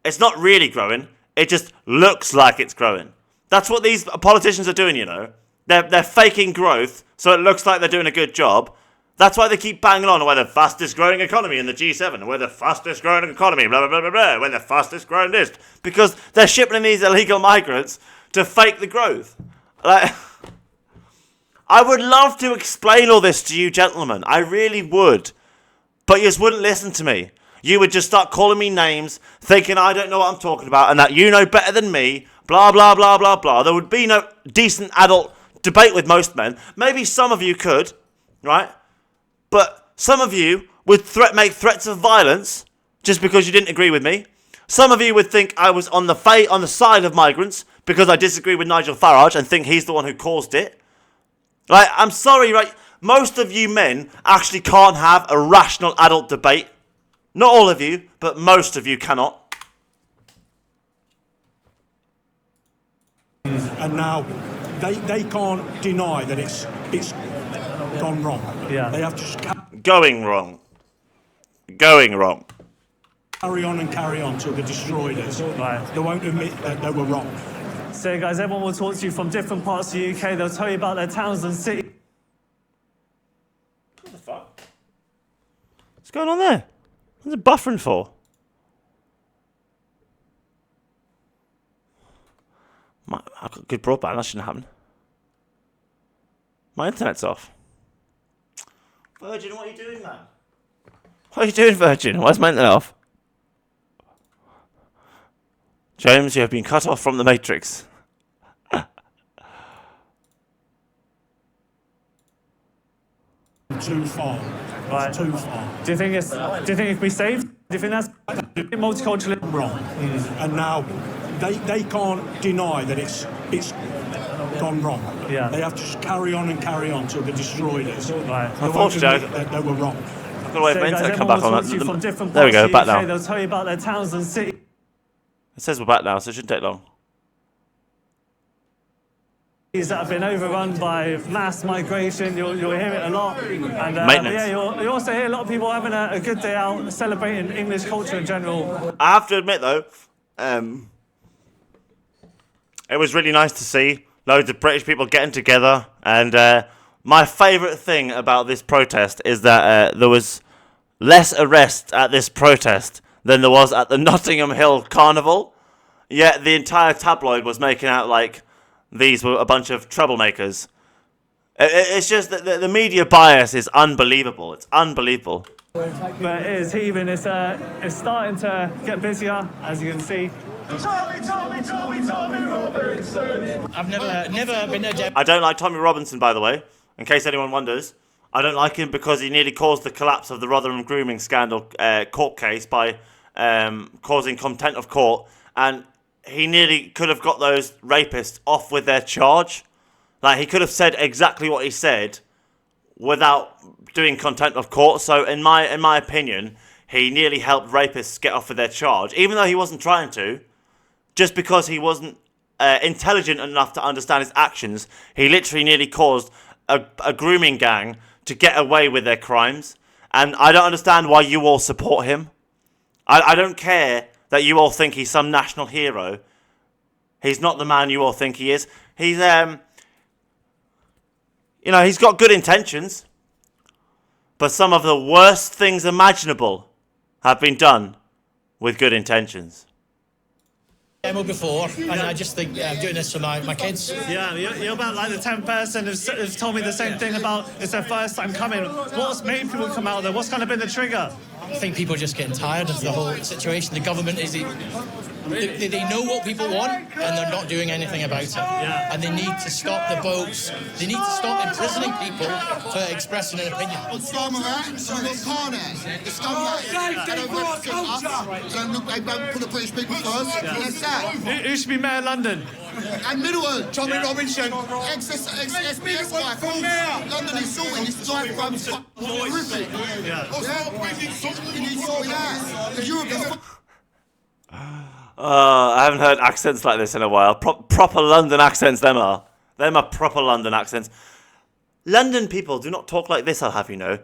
[SPEAKER 1] It's not really growing, it just looks like it's growing. That's what these politicians are doing, you know. They're faking growth, so it looks like they're doing a good job. That's why they keep banging on, we're the fastest growing economy in the G7, we're the fastest growing economy, blah, blah, blah, blah, blah, we're the fastest growing this. Because they're shipping in these illegal migrants to fake the growth. Like, I would love to explain all this to you gentlemen, I really would. But you just wouldn't listen to me. You would just start calling me names, thinking I don't know what I'm talking about, and that you know better than me, blah, blah, blah, blah, blah. There would be no decent adult debate with most men. Maybe some of you could, right? But some of you would make threats of violence just because you didn't agree with me. Some of you would think I was on the side of migrants because I disagree with Nigel Farage and think he's the one who caused it. Like, I'm sorry, right? Most of you men actually can't have a rational adult debate. Not all of you, but most of you cannot.
[SPEAKER 9] And now they can't deny that it's gone wrong.
[SPEAKER 3] Yeah.
[SPEAKER 9] They have to just
[SPEAKER 1] Going wrong. Going wrong.
[SPEAKER 9] carry on and carry on till they destroy us.
[SPEAKER 3] Right.
[SPEAKER 9] They won't admit that they were wrong.
[SPEAKER 3] So guys, everyone will talk to you from different parts of the UK. They'll tell you about their towns and cities.
[SPEAKER 1] What the fuck? What's going on there? What's it buffering for? I've got good broadband, that shouldn't happen. My internet's off. Virgin, what are you doing, man? What are you doing, Virgin? Why's my internet off? James, you have been cut off from the Matrix.
[SPEAKER 9] Too far.
[SPEAKER 3] Right.
[SPEAKER 9] Too far.
[SPEAKER 3] Do you think it can be saved? Do you think that's Multiculturalism.
[SPEAKER 9] wrong. And now they can't deny that it's gone wrong.
[SPEAKER 3] Yeah.
[SPEAKER 9] They have to just carry on until they destroyed us.
[SPEAKER 3] Right.
[SPEAKER 1] Unfortunately,
[SPEAKER 9] They were wrong.
[SPEAKER 1] I've got to wait for
[SPEAKER 3] guys,
[SPEAKER 1] it to come back
[SPEAKER 3] everyone
[SPEAKER 1] on.
[SPEAKER 3] will talk to you from different
[SPEAKER 1] There we go,
[SPEAKER 3] parts
[SPEAKER 1] back
[SPEAKER 3] of the UK.
[SPEAKER 1] now.
[SPEAKER 3] They'll tell you about their towns and cities.
[SPEAKER 1] It says we're back now, so it shouldn't take long.
[SPEAKER 3] That have been overrun by mass migration, you'll hear it a lot. And
[SPEAKER 1] Maintenance.
[SPEAKER 3] yeah, you also hear a lot of people having a good day out, celebrating English culture in general.
[SPEAKER 1] I have to admit, though, it was really nice to see loads of British people getting together. And my favourite thing about this protest is that there was less arrests at this protest than there was at the Nottingham Hill Carnival. Yet the entire tabloid was making out like these were a bunch of troublemakers. It's just that the media bias is unbelievable. It's unbelievable.
[SPEAKER 3] But it is heaving. It's starting to get busier, as you can see.
[SPEAKER 8] I've never been a
[SPEAKER 1] I don't like Tommy Robinson, by the way, in case anyone wonders. I don't like him because he nearly caused the collapse of the Rotherham grooming scandal court case by causing contempt of court, and he nearly could have got those rapists off with their charge. Like, he could have said exactly what he said without doing contempt of court. So in my opinion, he nearly helped rapists get off with their charge, even though he wasn't trying to. Just because he wasn't intelligent enough to understand his actions, he literally nearly caused a grooming gang to get away with their crimes. And I don't understand why you all support him. I don't care that you all think he's some national hero. He's not the man you all think he is. He's, he's got good intentions. But some of the worst things imaginable have been done with good intentions.
[SPEAKER 8] demo before, and I just think I'm doing this for my kids.
[SPEAKER 3] Yeah, you're about like the 10th person who's told me the same thing about it's their first time coming. What's made people come out there? What's kind of been the trigger?
[SPEAKER 8] I think people are just getting tired of the whole situation. The government is... They know what people want, and they're not doing anything about it.
[SPEAKER 3] Yeah.
[SPEAKER 8] And they need to stop the boats. They need to stop imprisoning people for expressing an opinion.
[SPEAKER 10] Some of that, some of Carnage. It's done that. They don't represent us. They don't put the British people first.
[SPEAKER 3] Yeah.
[SPEAKER 10] That's that.
[SPEAKER 3] Who should be Mayor of London?
[SPEAKER 10] And Middleton, Tommy Robinson, ex-SBS guy, from London is sorting. This drive from horrific.
[SPEAKER 3] Yeah.
[SPEAKER 10] We need to sort it out. Because Europe is...
[SPEAKER 1] I haven't heard accents like this in a while. Proper London accents, them are. Them are proper London accents. London people do not talk like this, I'll have you know.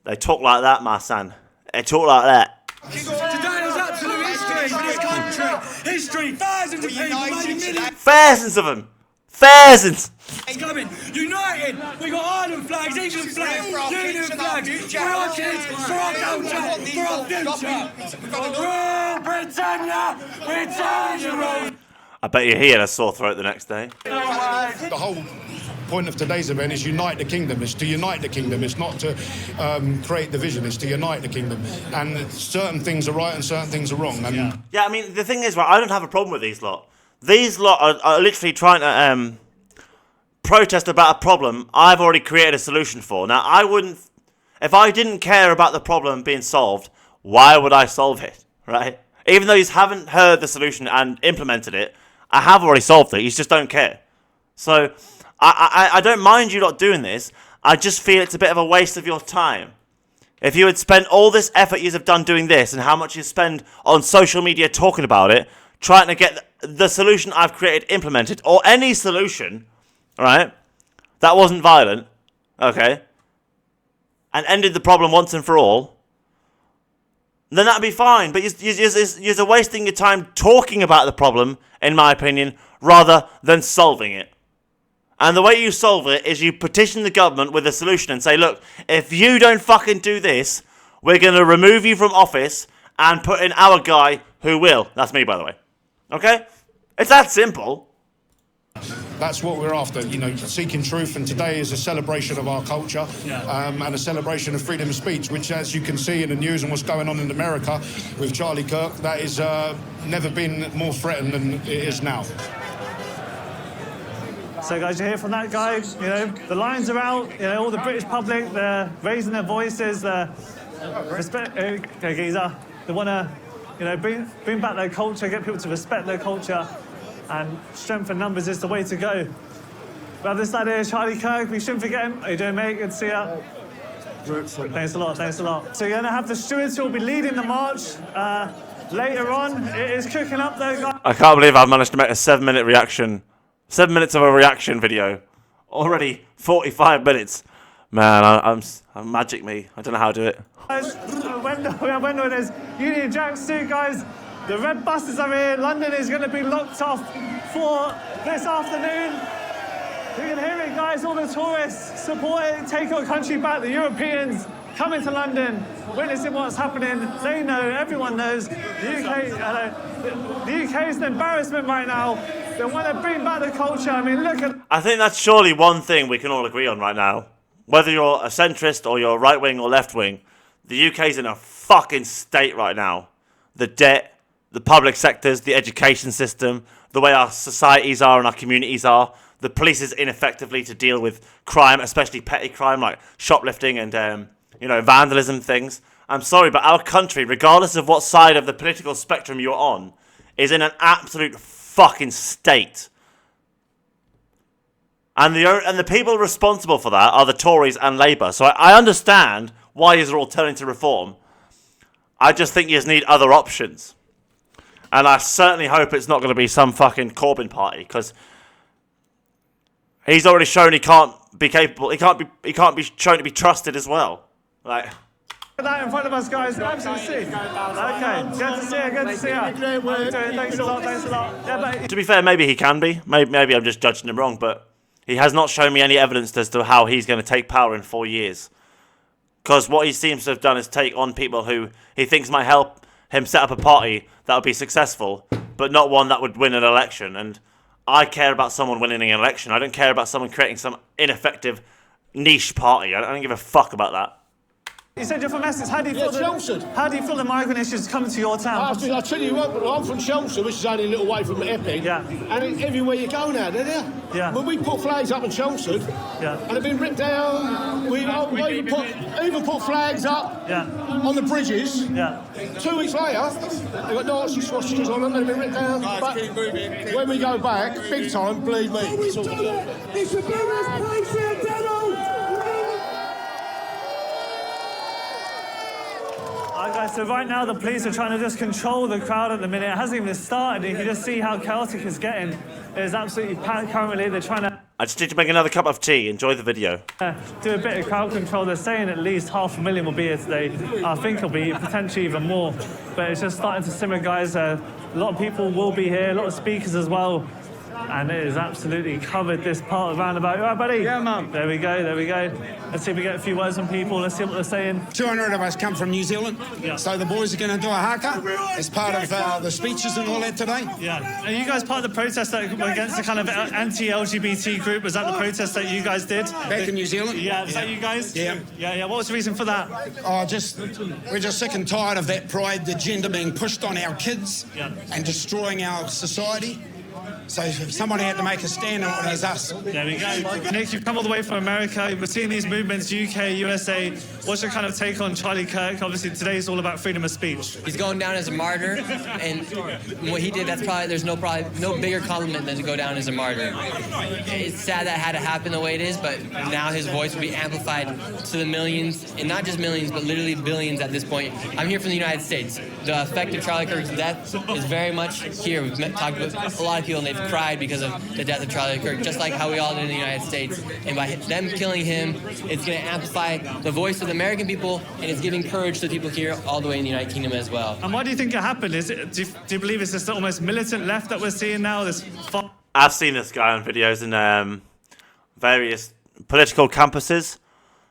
[SPEAKER 1] They talk like that, my son. They talk like that.
[SPEAKER 6] Today is absolute history for this country. History, thousands of people, maybe millions.
[SPEAKER 1] Thousands of them. Thousands.
[SPEAKER 6] It's coming. United. We got Ireland flags, England flags, Union flags. For our kids, for our culture, for our future. Rule Britannia. Britannia.
[SPEAKER 1] I bet he had a sore throat the next day.
[SPEAKER 11] The whole point of today's event is unite the kingdom. It's to unite the kingdom. It's not to create division. It's to unite the kingdom. And certain things are right and certain things are wrong. And
[SPEAKER 1] yeah, I mean, the thing is, right, I don't have a problem with these lot. These lot are literally trying to protest about a problem I've already created a solution for. Now, I wouldn't... If I didn't care about the problem being solved, why would I solve it, right? Even though you haven't heard the solution and implemented it, I have already solved it. You just don't care. So, I don't mind you not doing this. I just feel it's a bit of a waste of your time. If you had spent all this effort you have done doing this and how much you spend on social media talking about it, trying to get the solution I've created implemented, or any solution, right, that wasn't violent, okay, and ended the problem once and for all, then that'd be fine. But you're wasting your time talking about the problem, in my opinion, rather than solving it. And the way you solve it is you petition the government with a solution and say, look, if you don't fucking do this, we're going to remove you from office and put in our guy who will. That's me, by the way. Okay? It's that simple.
[SPEAKER 11] that's what we're after, you know, seeking truth. And today is a celebration of our culture and a celebration of freedom of speech, which, as you can see in the news and what's going on in America with Charlie Kirk, that is never been more threatened than it is now.
[SPEAKER 3] So guys, you hear from that guy, you know, the lines are out, you know, all the British public, they're raising their voices, respect, okay, geezer. They want to, bring back their culture, get people to respect their culture, and strength in numbers is the way to go. We have this lad here, Charlie Kirk. We shouldn't forget him. How you doing, mate? Good to see you. Thanks a lot. So you're going to have the stewards who will be leading the march later on. It is cooking up though, guys.
[SPEAKER 1] I can't believe I've managed to make a 7-minute reaction. 7 minutes of a reaction video. Already 45 minutes. Man, I'm magic me. I don't know how to do it.
[SPEAKER 3] When it is Union Jack suit, guys. The red buses are here. London is going to be locked off for this afternoon. You can hear it, guys. All the tourists support it, take our country back. The Europeans coming to London, witnessing what's happening. They know, everyone knows. The UK is an embarrassment right now. They want to bring back the culture. I mean, look at...
[SPEAKER 1] I think that's surely one thing we can all agree on right now. Whether you're a centrist or you're right-wing or left-wing, the UK's in a fucking state right now. The debt, the public sectors, the education system, the way our societies are and our communities are. The police is ineffectively to deal with crime, especially petty crime like shoplifting and, vandalism things. I'm sorry, but our country, regardless of what side of the political spectrum you're on, is in an absolute fucking state. And the people responsible for that are the Tories and Labour. So I understand why you're all turning to reform. I just think you just need other options. And I certainly hope it's not going to be some fucking Corbyn party, because he's already shown he can't be capable. He can't be shown to be trusted as well. Like
[SPEAKER 3] that in front of us, guys. Absolutely see. Okay, good to see you. Thanks a lot. Yeah,
[SPEAKER 1] to be fair, maybe he can be. Maybe I'm just judging him wrong, but he has not shown me any evidence as to how he's going to take power in 4 years. Because what he seems to have done is take on people who he thinks might help him set up a party that would be successful, but not one that would win an election. And I care about someone winning an election. I don't care about someone creating some ineffective niche party. I don't give a fuck about that.
[SPEAKER 3] You said you're from Essex. How do you feel the migrant issues coming to your town?
[SPEAKER 11] I'll tell you what, I'm from Chelmsford, which is only a little way from Epping.
[SPEAKER 3] Yeah.
[SPEAKER 11] And everywhere you go now, they're there.
[SPEAKER 3] Yeah.
[SPEAKER 11] When we put flags up in Chelmsford, and they've been ripped down. We even put flags up on the bridges.
[SPEAKER 3] Yeah.
[SPEAKER 11] 2 weeks later, they've got Nazi swastikas on them, they've been ripped down. But when we go back, big time, believe me.
[SPEAKER 6] It's the best place here, Donald!
[SPEAKER 3] Guys, so right now the police are trying to just control the crowd at the minute. It hasn't even started. You can just see how chaotic it's getting. It's absolutely packed currently. They're trying to...
[SPEAKER 1] I just need to make another cup of tea. Enjoy the video.
[SPEAKER 3] Do a bit of crowd control. They're saying at least 500,000 will be here today. I think it'll be potentially even more. But it's just starting to simmer, guys. A lot of people will be here, a lot of speakers as well. And it is absolutely covered this part of the roundabout. You all right, buddy?
[SPEAKER 12] Yeah, man.
[SPEAKER 3] There we go. Let's see if we get a few words from people. Let's see what they're saying.
[SPEAKER 12] 200 of us come from New Zealand, so the boys are going to do a haka as part of the speeches and all that today.
[SPEAKER 3] Yeah. Are you guys part of the protest that were against the kind of anti-LGBT group? Was that the protest that you guys did?
[SPEAKER 12] Back in New Zealand?
[SPEAKER 3] Yeah. Is that you guys?
[SPEAKER 12] Yeah.
[SPEAKER 3] Yeah. What was the reason for that?
[SPEAKER 12] We're just sick and tired of that pride agenda being pushed on our kids and destroying our society. So somebody had to make a stand, and it was us.
[SPEAKER 3] There we go. Nick, you've come all the way from America. We're seeing these movements, UK, USA. What's your kind of take on Charlie Kirk? Obviously, today's all about freedom of speech.
[SPEAKER 13] He's going down as a martyr, and what he did, there's no bigger compliment than to go down as a martyr. It's sad that had to happen the way it is, but now his voice will be amplified to the millions, and not just millions, but literally billions at this point. I'm here from the United States. The effect of Charlie Kirk's death is very much here. We've talked with a lot of people, and they've cried because of the death of Charlie Kirk, just like how we all did in the United States. And by them killing him, it's going to amplify the voice of the American people, and it's giving courage to people here all the way in the United Kingdom as well.
[SPEAKER 3] And why do you think it happened? Do you believe it's this almost militant left that we're seeing now?
[SPEAKER 1] I've seen this guy on videos in various political campuses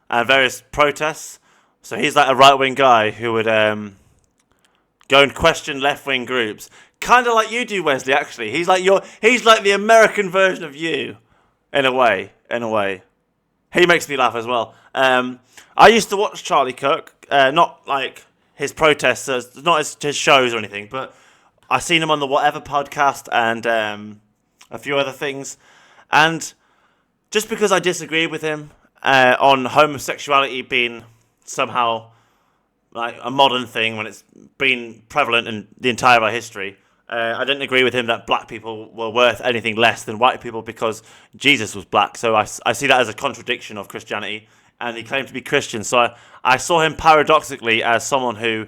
[SPEAKER 1] and various protests. So he's like a right-wing guy who would go and question left-wing groups. Kind of like you do, Wesley, actually. He's like the American version of you, in a way. He makes me laugh as well. I used to watch Charlie Kirk, not like his protests, not his shows or anything, but I seen him on the Whatever podcast and a few other things. And just because I disagree with him on homosexuality being somehow like a modern thing when it's been prevalent in the entire of our history. I didn't agree with him that black people were worth anything less than white people because Jesus was black. So I see that as a contradiction of Christianity, and he claimed to be Christian. So I saw him paradoxically as someone who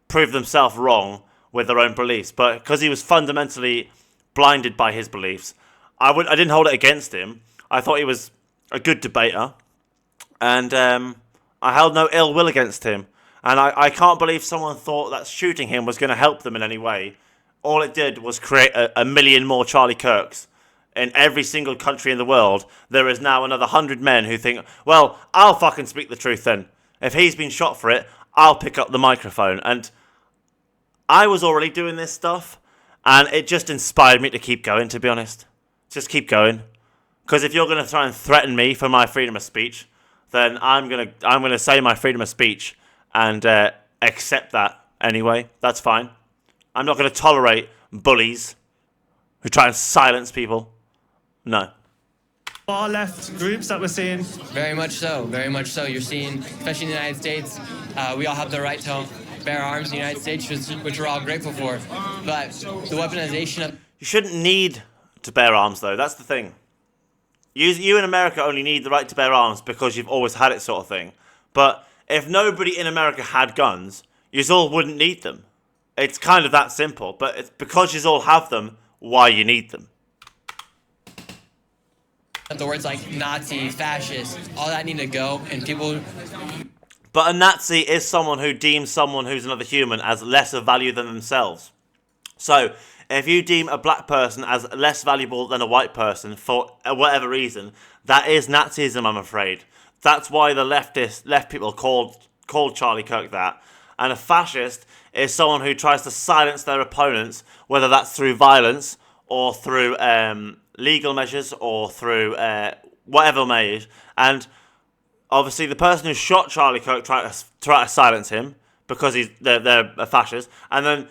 [SPEAKER 1] proved themselves wrong with their own beliefs. But because he was fundamentally blinded by his beliefs, I didn't hold it against him. I thought he was a good debater, and I held no ill will against him. And I can't believe someone thought that shooting him was going to help them in any way. All it did was create a million more Charlie Kirks. In every single country in the world, there is now another 100 men who think, well, I'll fucking speak the truth then. If he's been shot for it, I'll pick up the microphone. And I was already doing this stuff, and it just inspired me to keep going, to be honest. Just keep going. Because if you're going to try and threaten me for my freedom of speech, then I'm gonna say my freedom of speech and accept that anyway. That's fine. I'm not going to tolerate bullies who try and silence people. No.
[SPEAKER 3] Far left groups that we're seeing.
[SPEAKER 13] Very much so. Very much so. You're seeing, especially in the United States, we all have the right to bear arms in the United States, which we're all grateful for. But the weaponization of...
[SPEAKER 1] You shouldn't need to bear arms, though. That's the thing. You in America only need the right to bear arms because you've always had it, sort of thing. But if nobody in America had guns, you all wouldn't need them. It's kind of that simple. But it's because you all have them, why you need them.
[SPEAKER 13] The words like Nazi, fascist, all that need to go, and people...
[SPEAKER 1] But a Nazi is someone who deems someone who's another human as less of value than themselves. So, if you deem a black person as less valuable than a white person for whatever reason, that is Nazism, I'm afraid. That's why the left people called Charlie Kirk that. And a fascist is someone who tries to silence their opponents, whether that's through violence or through legal measures or through whatever measures. And obviously the person who shot Charlie Kirk tried to silence him because they're a fascist. And then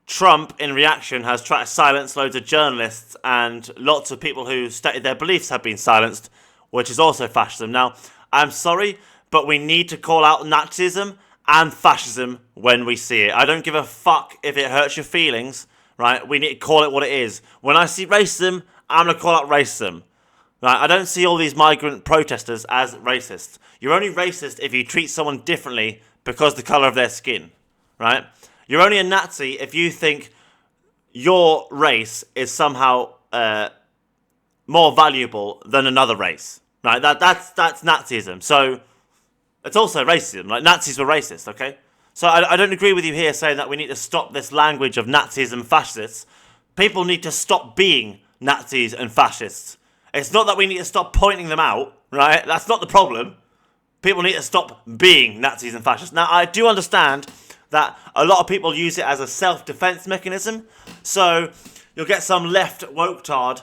[SPEAKER 1] Trump, in reaction, has tried to silence loads of journalists, and lots of people who stated their beliefs have been silenced, which is also fascism. Now, I'm sorry, but we need to call out Nazism and fascism when we see it. I don't give a fuck if it hurts your feelings, right? We need to call it what it is. When I see racism, I'm going to call out racism. Right? I don't see all these migrant protesters as racists. You're only racist if you treat someone differently because of the colour of their skin, right? You're only a Nazi if you think your race is somehow more valuable than another race, right? That's Nazism. So it's also racism. Like, Nazis were racist, okay? So I don't agree with you here saying that we need to stop this language of Nazis and fascists. People need to stop being Nazis and fascists. It's not that we need to stop pointing them out, right? That's not the problem. People need to stop being Nazis and fascists. Now, I do understand that a lot of people use it as a self-defense mechanism. So you'll get some left woke-tard,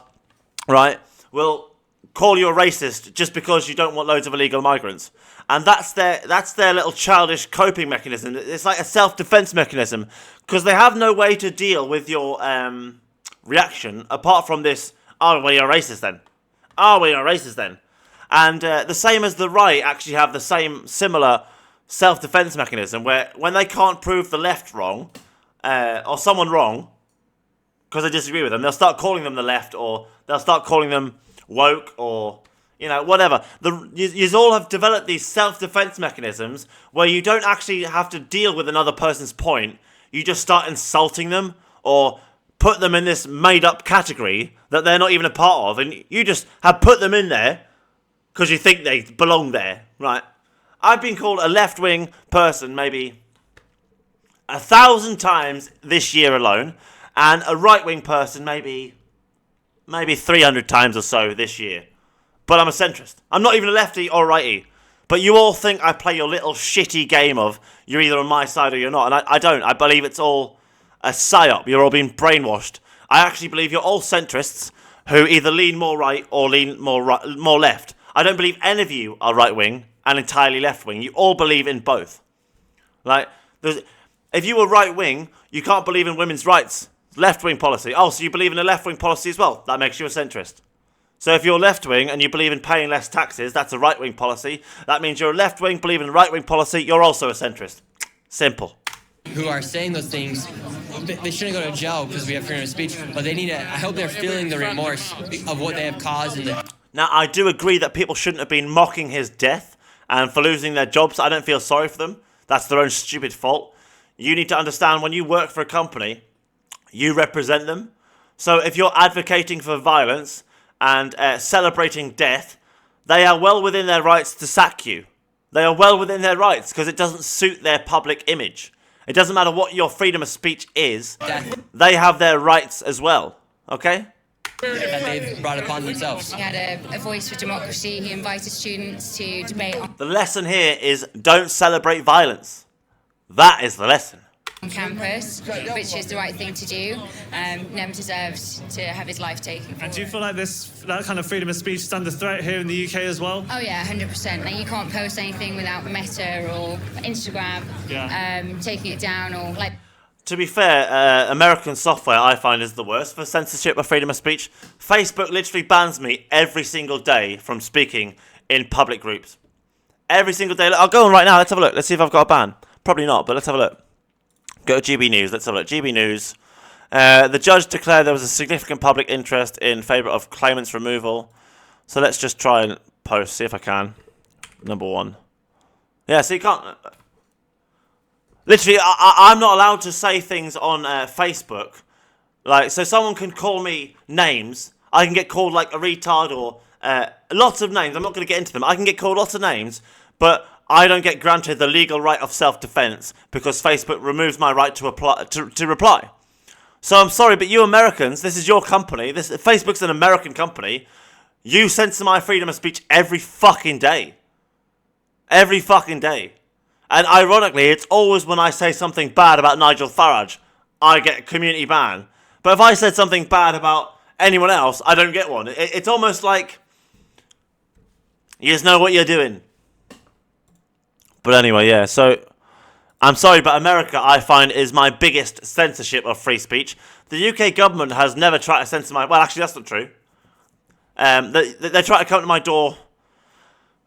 [SPEAKER 1] right, will call you a racist just because you don't want loads of illegal migrants. And that's their little childish coping mechanism. It's like a self-defense mechanism because they have no way to deal with your reaction apart from this, oh, well, you're racist then. Oh, well, you're racist then. And the same as the right actually have the same similar self-defense mechanism where when they can't prove the left wrong or someone wrong because they disagree with them, they'll start calling them the left, or they'll start calling them woke, or whatever. You all have developed these self-defense mechanisms where you don't actually have to deal with another person's point. You just start insulting them or put them in this made-up category that they're not even a part of, and you just have put them in there because you think they belong there, right? I've been called a left-wing person maybe 1,000 times this year alone, and a right-wing person maybe 300 times or so this year. But I'm a centrist. I'm not even a lefty or a righty. But you all think I play your little shitty game of you're either on my side or you're not, and I don't. I believe it's all a psyop. You're all being brainwashed. I actually believe you're all centrists who either lean more right or lean more left. I don't believe any of you are right-wing and entirely left-wing. You all believe in both. Like, if you were right-wing, you can't believe in women's rights. Left-wing policy. Oh, so you believe in a left-wing policy as well? That makes you a centrist. So if you're left-wing and you believe in paying less taxes, that's a right-wing policy. That means you're a left-wing, believe in a right-wing policy, you're also a centrist. Simple.
[SPEAKER 13] Who are saying those things, they shouldn't go to jail because we have freedom of speech, but they need to, I hope they're feeling the remorse of what they have caused.
[SPEAKER 1] Now, I do agree that people shouldn't have been mocking his death, and for losing their jobs, I don't feel sorry for them. That's their own stupid fault. You need to understand, when you work for a company, you represent them. So if you're advocating for violence and celebrating death, they are well within their rights to sack you. They are well within their rights because it doesn't suit their public image. It doesn't matter what your freedom of speech is. They have their rights as well. Okay?
[SPEAKER 13] That they've brought upon themselves.
[SPEAKER 14] He had a voice for democracy. He invited students to debate
[SPEAKER 1] The lesson here is don't celebrate violence. That is the lesson.
[SPEAKER 14] on campus, which is the right thing to do. Never deserved to have his life taken.
[SPEAKER 3] And do you feel like that kind of freedom of speech is under threat here in the UK as well?
[SPEAKER 14] Oh yeah, 100%. Like, you can't post anything without Meta or Instagram taking it down, or like.
[SPEAKER 1] To be fair, American software I find is the worst for censorship of freedom of speech. Facebook literally bans me every single day from speaking in public groups. Every single day. I'll go on right now. Let's have a look. Let's see if I've got a ban. Probably not, but let's have a look. Go to GB News. Let's have a look. GB News. The judge declared there was a significant public interest in favour of claimant's removal. So let's just try and post, see if I can. Number one. Yeah, so you can't... Literally, I'm not allowed to say things on Facebook. Like, so someone can call me names. I can get called like a retard or lots of names. I'm not going to get into them. I can get called lots of names, but I don't get granted the legal right of self-defense because Facebook removes my right to apply to reply. So I'm sorry, but you Americans, this is your company. Facebook's an American company. You censor my freedom of speech every fucking day. Every fucking day. And ironically, it's always when I say something bad about Nigel Farage, I get a community ban. But if I said something bad about anyone else, I don't get one. It's almost like you just know what you're doing. But anyway, yeah, so I'm sorry, but America, I find, is my biggest censorship of free speech. The UK government has never tried to censor my... Well, actually, that's not true. They tried to come to my door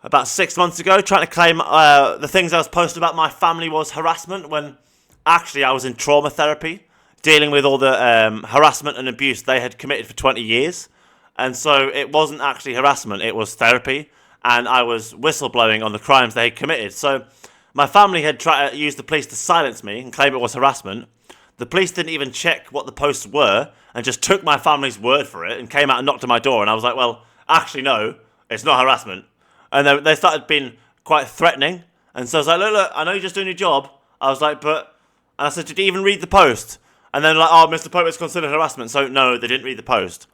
[SPEAKER 1] about 6 months ago, trying to claim the things I was posting about my family was harassment, when actually I was in trauma therapy, dealing with all the harassment and abuse they had committed for 20 years. And so it wasn't actually harassment, it was therapy, and I was whistleblowing on the crimes they had committed. So my family had tried to use the police to silence me and claim it was harassment. The police didn't even check what the posts were and just took my family's word for it and came out and knocked on my door. And I was like, well, actually, no, it's not harassment. And they started being quite threatening. And so I was like, look, I know you're just doing your job. I was like, but... And I said, did you even read the post? And then like, oh, Mr. Pope, it's considered harassment. So no, they didn't read the post.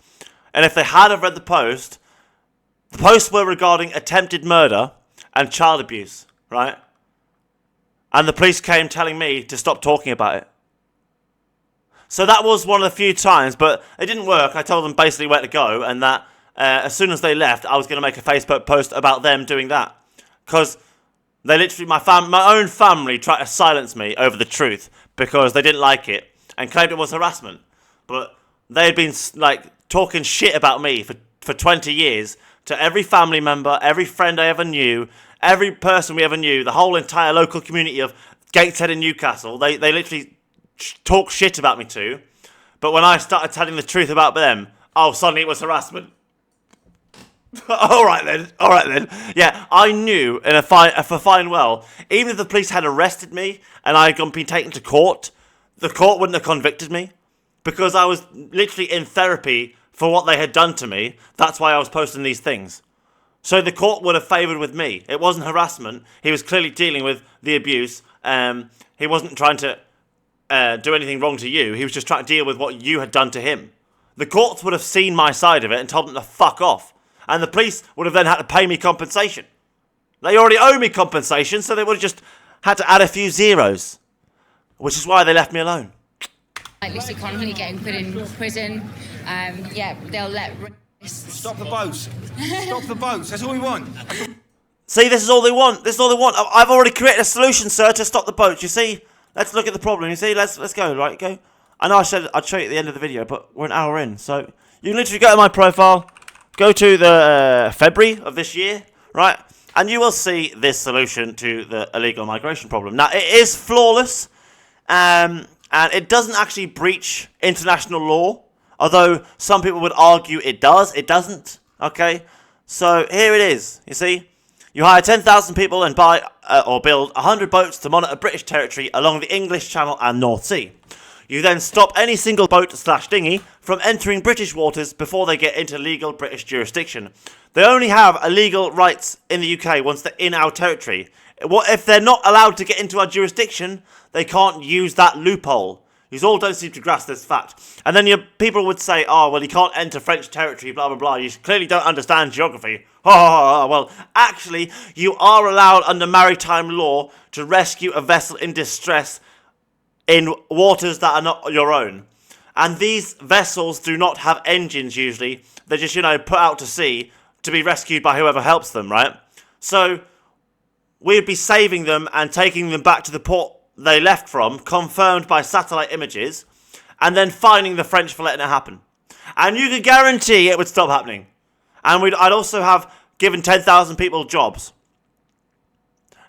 [SPEAKER 1] And if they had have read the posts were regarding attempted murder and child abuse, right? And the police came telling me to stop talking about it. So that was one of the few times, but it didn't work. I told them basically where to go, and that as soon as they left, I was going to make a Facebook post about them doing that. Because they literally, my own family tried to silence me over the truth because they didn't like it and claimed it was harassment. But they had been like talking shit about me for 20 years to every family member, every friend I ever knew, every person we ever knew, the whole entire local community of Gateshead and Newcastle. They literally talk shit about me too. But when I started telling the truth about them, oh, suddenly it was harassment. All right then. Yeah, I knew for fine well, even if the police had arrested me and I had been taken to court, the court wouldn't have convicted me because I was literally in therapy for what they had done to me. That's why I was posting these things. So the court would have favoured with me. It wasn't harassment. He was clearly dealing with the abuse. He wasn't trying to do anything wrong to you. He was just trying to deal with what you had done to him. The courts would have seen my side of it and told them to fuck off. And the police would have then had to pay me compensation. They already owe me compensation, so they would have just had to add a few zeros. Which is why they left me alone.
[SPEAKER 14] Like Lucy Connolly getting put in prison. They'll let...
[SPEAKER 6] Stop the boats. Stop the boats. That's all we want.
[SPEAKER 1] See, this is all they want. This is all they want. I've already created a solution, sir, to stop the boats. You see? Let's look at the problem. You see? Let's go, right? Go. I know I said I'd show you at the end of the video, but we're an hour in. So you can literally go to my profile, go to the February of this year, right? and you will see this solution to the illegal migration problem. Now, it is flawless, and it doesn't actually breach international law, although some people would argue it does. It doesn't, okay? So here it is, you see? You hire 10,000 people and buy or build 100 boats to monitor British territory along the English Channel and North Sea. You then stop any single boat/dinghy from entering British waters before they get into legal British jurisdiction. They only have illegal rights in the UK once they're in our territory. What if they're not allowed to get into our jurisdiction? They can't use that loophole. You all don't seem to grasp this fact. And then people would say, oh, well, you can't enter French territory, blah, blah, blah. You clearly don't understand geography. Well, actually, you are allowed under maritime law to rescue a vessel in distress in waters that are not your own. And these vessels do not have engines usually. They're just, put out to sea to be rescued by whoever helps them, right? So we'd be saving them and taking them back to the port they left from, confirmed by satellite images, and then fining the French for letting it happen. And you could guarantee it would stop happening. And I'd also have given 10,000 people jobs.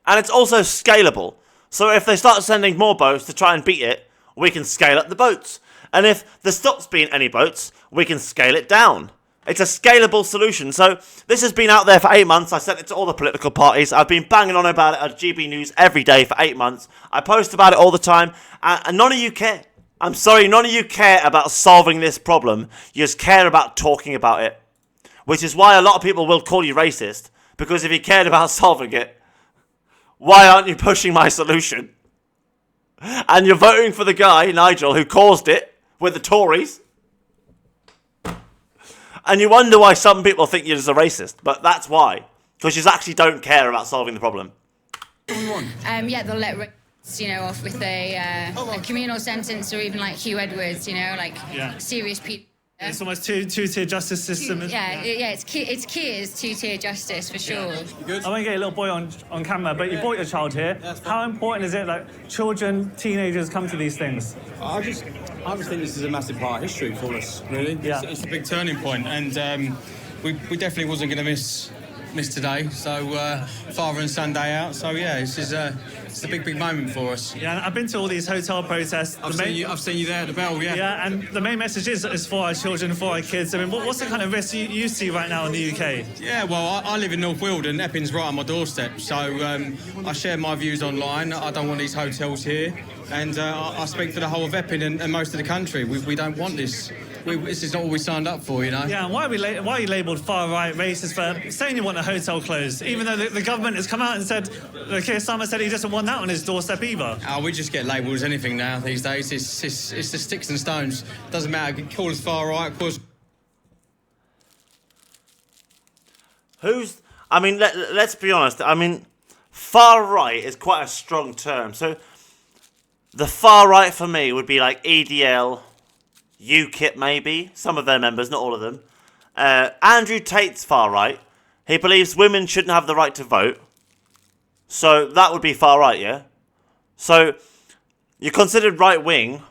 [SPEAKER 1] And it's also scalable. So if they start sending more boats to try and beat it, we can scale up the boats. And if there stops being any boats, we can scale it down. It's a scalable solution. So this has been out there for 8 months. I sent it to all the political parties. I've been banging on about it at GB News every day for 8 months. I post about it all the time. And none of you care. I'm sorry, none of you care about solving this problem. You just care about talking about it. Which is why a lot of people will call you racist. Because if you cared about solving it, why aren't you pushing my solution? And you're voting for the guy, Nigel, who caused it with the Tories. And you wonder why some people think you're just a racist. But that's why. Because you actually don't care about solving the problem.
[SPEAKER 14] Yeah, they'll let off with a communal sentence, or even like Hugh Edwards, serious people.
[SPEAKER 3] It's almost two-tier justice system.
[SPEAKER 14] It's key as two-tier justice for sure.
[SPEAKER 3] I won't get a little boy on camera, but you brought your child here. How important is it that children, teenagers come to these things?
[SPEAKER 15] I just think this is a massive part of history for us, really.
[SPEAKER 3] Yeah.
[SPEAKER 15] It's a big turning point, and we definitely wasn't going to miss today. So father and son day out. So yeah, it's a big moment for us.
[SPEAKER 3] Yeah, I've been to all these hotel protests.
[SPEAKER 15] I've seen you there at the Bell. Yeah.
[SPEAKER 3] Yeah, and the main message is for our children, for our kids. I mean, what's the kind of risk you see right now in the UK?
[SPEAKER 15] Yeah, well, I live in North Wealdon. Epping's right on my doorstep. So I share my views online. I don't want these hotels here, and I speak for the whole of Epping and most of the country. We don't want this. This is not what we signed up for,
[SPEAKER 3] Yeah, and why are you labelled far-right racist for saying you want a hotel closed, even though the government has come out and said, Keir Starmer said he doesn't want that on his doorstep either?
[SPEAKER 15] We just get labelled as anything now these days. It's the sticks and stones. Doesn't matter. Call us far-right, call us...
[SPEAKER 1] Let's be honest. Far-right is quite a strong term. So the far-right for me would be like EDL... UKIP maybe, some of their members, not all of them. Andrew Tate's far right. He believes women shouldn't have the right to vote. So that would be far right, yeah? So you're considered right wing,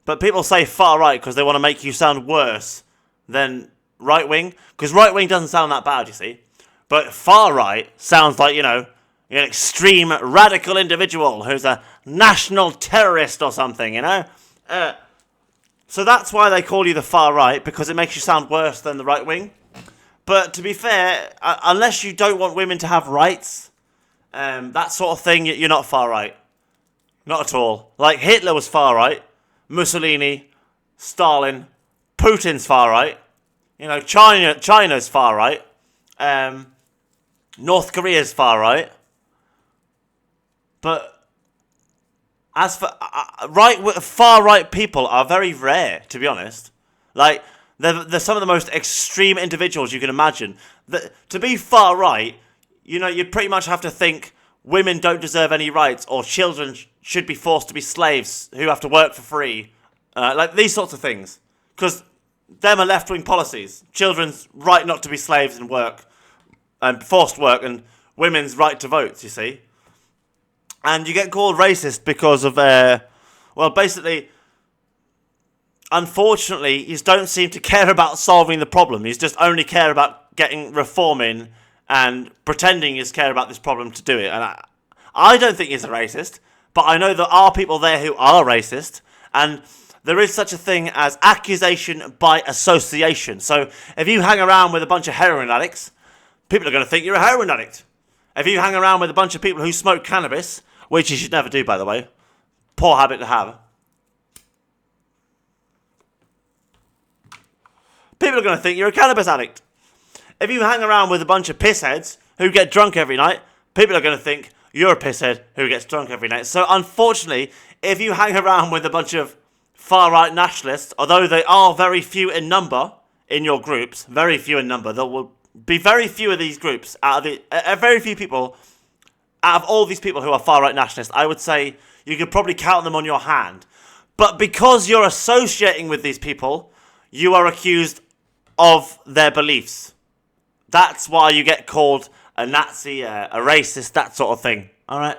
[SPEAKER 1] but people say far right because they want to make you sound worse than right wing. Because right wing doesn't sound that bad, you see. But far right sounds like, an extreme radical individual who's a national terrorist or something, So that's why they call you the far right, because it makes you sound worse than the right wing. But to be fair, unless you don't want women to have rights, that sort of thing, you're not far right. Not at all. Like Hitler was far right, Mussolini, Stalin, Putin's far right. China's far right. North Korea's far right. But as for far right people are very rare, to be honest. Like they're some of the most extreme individuals you can imagine. To be far right, you'd pretty much have to think women don't deserve any rights, or children should be forced to be slaves who have to work for free, like these sorts of things. Because them are left-wing policies. Children's right not to be slaves and work, and forced work, and women's right to vote. You see. And you get called racist because of, basically, unfortunately, you don't seem to care about solving the problem. You just only care about getting reform in and pretending he's care about this problem to do it. And I don't think he's a racist, but I know there are people there who are racist, and there is such a thing as accusation by association. So if you hang around with a bunch of heroin addicts, people are going to think you're a heroin addict. If you hang around with a bunch of people who smoke cannabis, which you should never do, by the way, poor habit to have, people are going to think you're a cannabis addict. If you hang around with a bunch of pissheads who get drunk every night, people are going to think you're a pisshead who gets drunk every night. So unfortunately, if you hang around with a bunch of far-right nationalists, although they are very few in number in your groups, very few in number, there will be very few of these groups, very few people, out of all these people who are far-right nationalists, I would say you could probably count them on your hand. But because you're associating with these people, you are accused of their beliefs. That's why you get called a Nazi, a racist, that sort of thing. Alright?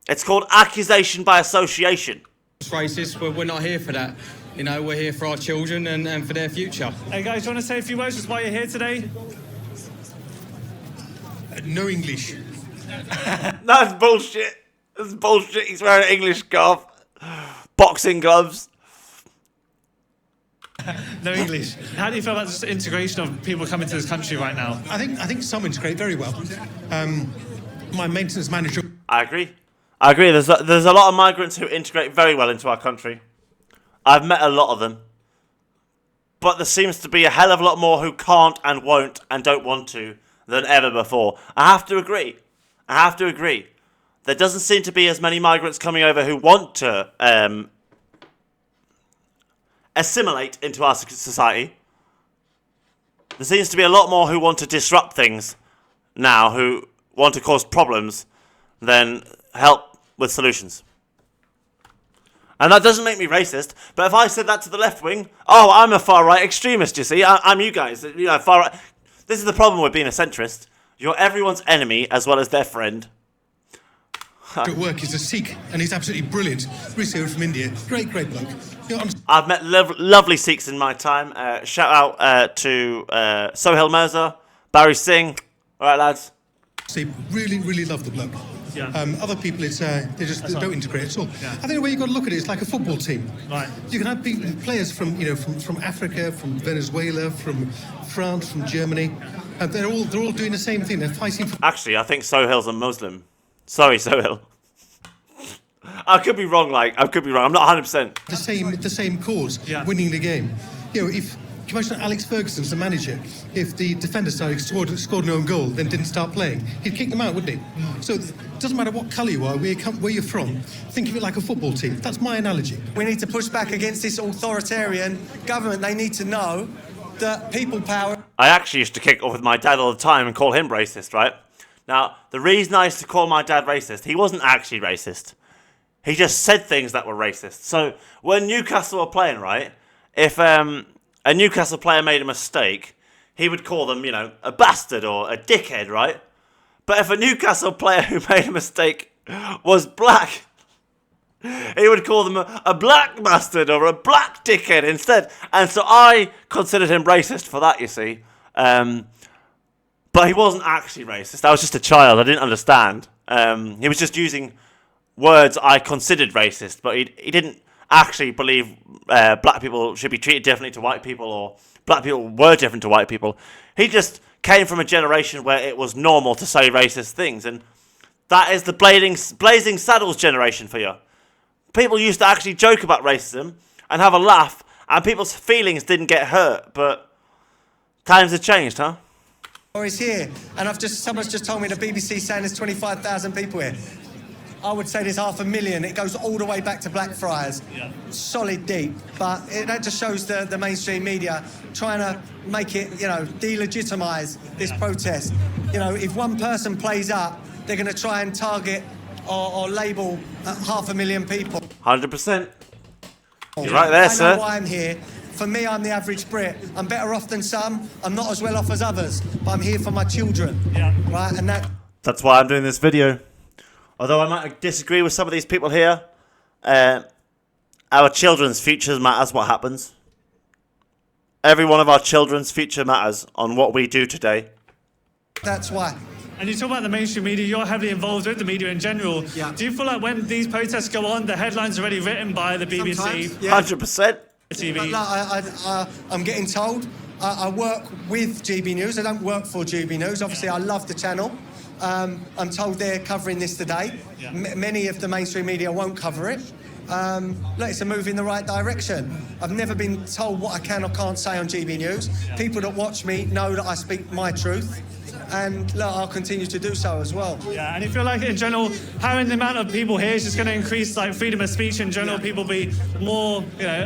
[SPEAKER 1] It's called accusation by association.
[SPEAKER 15] Racist, we're not here for that. You know, we're here for our children and for their future.
[SPEAKER 3] Hey guys, do you want to say a few words just why you're here today?
[SPEAKER 10] No English.
[SPEAKER 1] That's bullshit. That's bullshit. He's wearing an English scarf, boxing gloves.
[SPEAKER 3] No English. How do you feel about this integration of people coming to this country right now?
[SPEAKER 16] I think some integrate very well. My maintenance manager.
[SPEAKER 1] I agree. There's a lot of migrants who integrate very well into our country. I've met a lot of them. But there seems to be a hell of a lot more who can't and won't and don't want to than ever before. I have to agree. There doesn't seem to be as many migrants coming over who want to assimilate into our society. There seems to be a lot more who want to disrupt things now, who want to cause problems, than help with solutions. And that doesn't make me racist, but if I said that to the left wing, oh, I'm a far-right extremist, you see. I'm you guys, far-right. This is the problem with being a centrist. You're everyone's enemy as well as their friend.
[SPEAKER 16] At work is a Sikh, and he's absolutely brilliant. Riso from India. Great bloke.
[SPEAKER 1] I've met lovely Sikhs in my time. Shout out to Sohail Mirza, Barry Singh. All right, lads.
[SPEAKER 16] So really love the bloke.
[SPEAKER 3] Yeah.
[SPEAKER 16] Other people, they don't integrate at all.
[SPEAKER 3] Yeah.
[SPEAKER 16] I think the way you've got to look at it is like a football team.
[SPEAKER 3] Right.
[SPEAKER 16] You can have players from Africa, from Venezuela, from France, from Germany. They're all doing the same thing. They're fighting for.
[SPEAKER 1] Actually, I think Sohail's a Muslim. Sorry, Sohail. I could be wrong. I'm not 100%.
[SPEAKER 16] The same cause.
[SPEAKER 3] Yeah.
[SPEAKER 16] Winning the game. If you imagine Alex Ferguson's the manager, if the defender scored an own goal, then didn't start playing, he'd kick them out, wouldn't he? So it doesn't matter what colour you are, where you're from, think of it like a football team. That's my analogy.
[SPEAKER 17] We need to push back against this authoritarian government. They need to know that people power.
[SPEAKER 1] I actually used to kick off with my dad all the time and call him racist, right? Now, the reason I used to call my dad racist, he wasn't actually racist. He just said things that were racist. So when Newcastle were playing, right, if a Newcastle player made a mistake, he would call them, a bastard or a dickhead, right? But if a Newcastle player who made a mistake was black, he would call them a black bastard or a black dickhead instead. And so I considered him racist for that, you see. But he wasn't actually racist. I was just a child. I didn't understand. He was just using words I considered racist, but he didn't actually believe black people should be treated differently to white people, or black people were different to white people. He just came from a generation where it was normal to say racist things, and that is the Blazing Saddles generation for you. People used to actually joke about racism and have a laugh, and people's feelings didn't get hurt, but times have changed, huh?
[SPEAKER 17] Or is here, and someone's just told me the BBC saying there's 25,000 people here. I would say there's 500,000. It goes all the way back to Blackfriars. Yeah. Solid deep. But that just shows the mainstream media trying to make it, delegitimise this protest. If one person plays up, they're going to try and target or label 500,000 people.
[SPEAKER 1] 100%. You're right there, sir.
[SPEAKER 17] I know why I'm here. For me, I'm the average Brit. I'm better off than some. I'm not as well off as others. But I'm here for my children. Yeah. Right? And
[SPEAKER 1] that's why I'm doing this video. Although I might disagree with some of these people here, our children's future matters what happens. Every one of our children's future matters on what we do today.
[SPEAKER 17] That's why.
[SPEAKER 3] And you talk about the mainstream media, you're heavily involved with the media in general.
[SPEAKER 17] Yeah.
[SPEAKER 3] Do you feel like when these protests go on, the headlines are already written by the BBC?
[SPEAKER 17] Sometimes, yeah.
[SPEAKER 1] 100%.
[SPEAKER 3] TV?
[SPEAKER 17] But, no, I'm getting told. I work with GB News. I don't work for GB News. Obviously, I love the channel. I'm told they're covering this today.
[SPEAKER 3] Yeah.
[SPEAKER 17] Many of the mainstream media won't cover it. Look, it's a move in the right direction. I've never been told what I can or can't say on GB News.
[SPEAKER 3] Yeah.
[SPEAKER 17] People that watch me know that I speak my truth. And look, I'll continue to do so as well.
[SPEAKER 3] Yeah, and you feel like in general, having the amount of people here is just going to increase like freedom of speech in general.
[SPEAKER 17] Yeah.
[SPEAKER 3] People be more,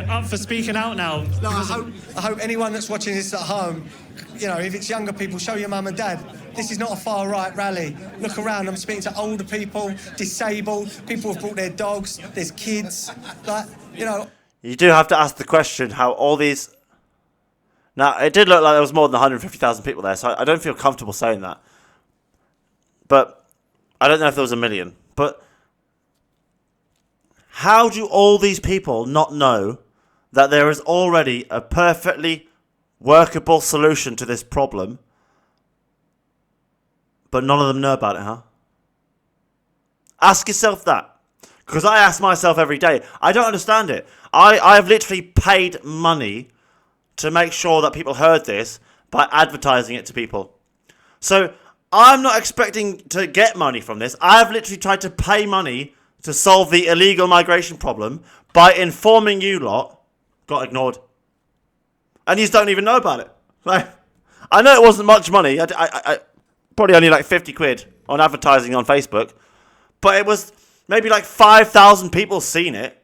[SPEAKER 3] up for speaking out now.
[SPEAKER 17] No, I hope anyone that's watching this at home, if it's younger people, show your mum and dad. This is not a far right rally. Look around. I'm speaking to older people, disabled people who've brought their dogs. There's kids.
[SPEAKER 1] You do have to ask the question how all these. Now, it did look like there was more than 150,000 people there, so I don't feel comfortable saying that. But I don't know if there was a million. But how do all these people not know that there is already a perfectly workable solution to this problem, but none of them know about it, huh? Ask yourself that. Because I ask myself every day. I don't understand it. I've literally paid money to make sure that people heard this by advertising it to people. So I'm not expecting to get money from this. I've literally tried to pay money to solve the illegal migration problem by informing you lot. Got ignored. And you don't even know about it. Like, I know it wasn't much money. I probably only like 50 quid on advertising on Facebook. But it was maybe like 5,000 people seen it.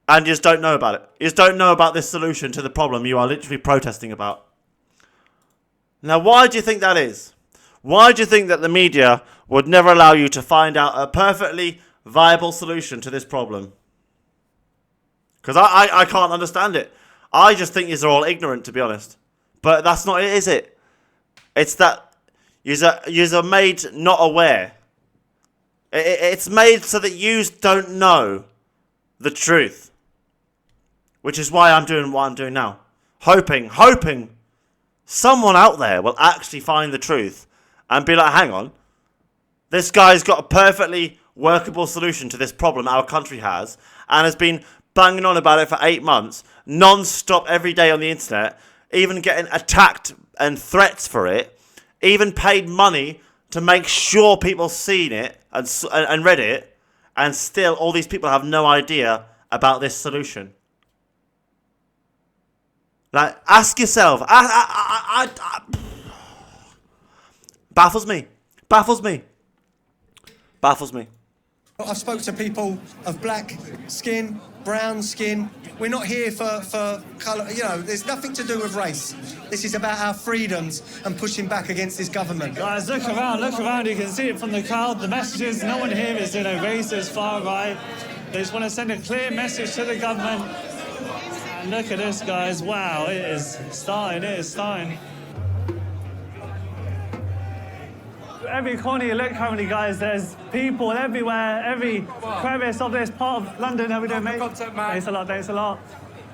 [SPEAKER 1] And you just don't know about it. You just don't know about this solution to the problem you are literally protesting about. Now, why do you think that is? Why do you think that the media would never allow you to find out a perfectly viable solution to this problem? Because I can't understand it. I just think you're all ignorant, to be honest. But that's not it, is it? It's that you're made not aware. It's made so that you don't know the truth. Which is why I'm doing what I'm doing now. Hoping someone out there will actually find the truth and be like, hang on, this guy's got a perfectly workable solution to this problem our country has and has been banging on about it for 8 months, non-stop every day on the internet, even getting attacked and threats for it, even paid money to make sure people seen it and read it, and still all these people have no idea about this solution. Like, ask yourself. Baffles me.
[SPEAKER 17] I've spoken to people of black skin, brown skin. We're not here for colour. There's nothing to do with race. This is about our freedoms and pushing back against this government.
[SPEAKER 3] Guys, look around. You can see it from the crowd. The messages, no one here is, racist, far right. They just want to send a clear message to the government. And look at this, guys. Wow, it is starting. Every corner you look currently, guys, there's people everywhere, every crevice of this part of London. How we doing, mate? Thanks a lot.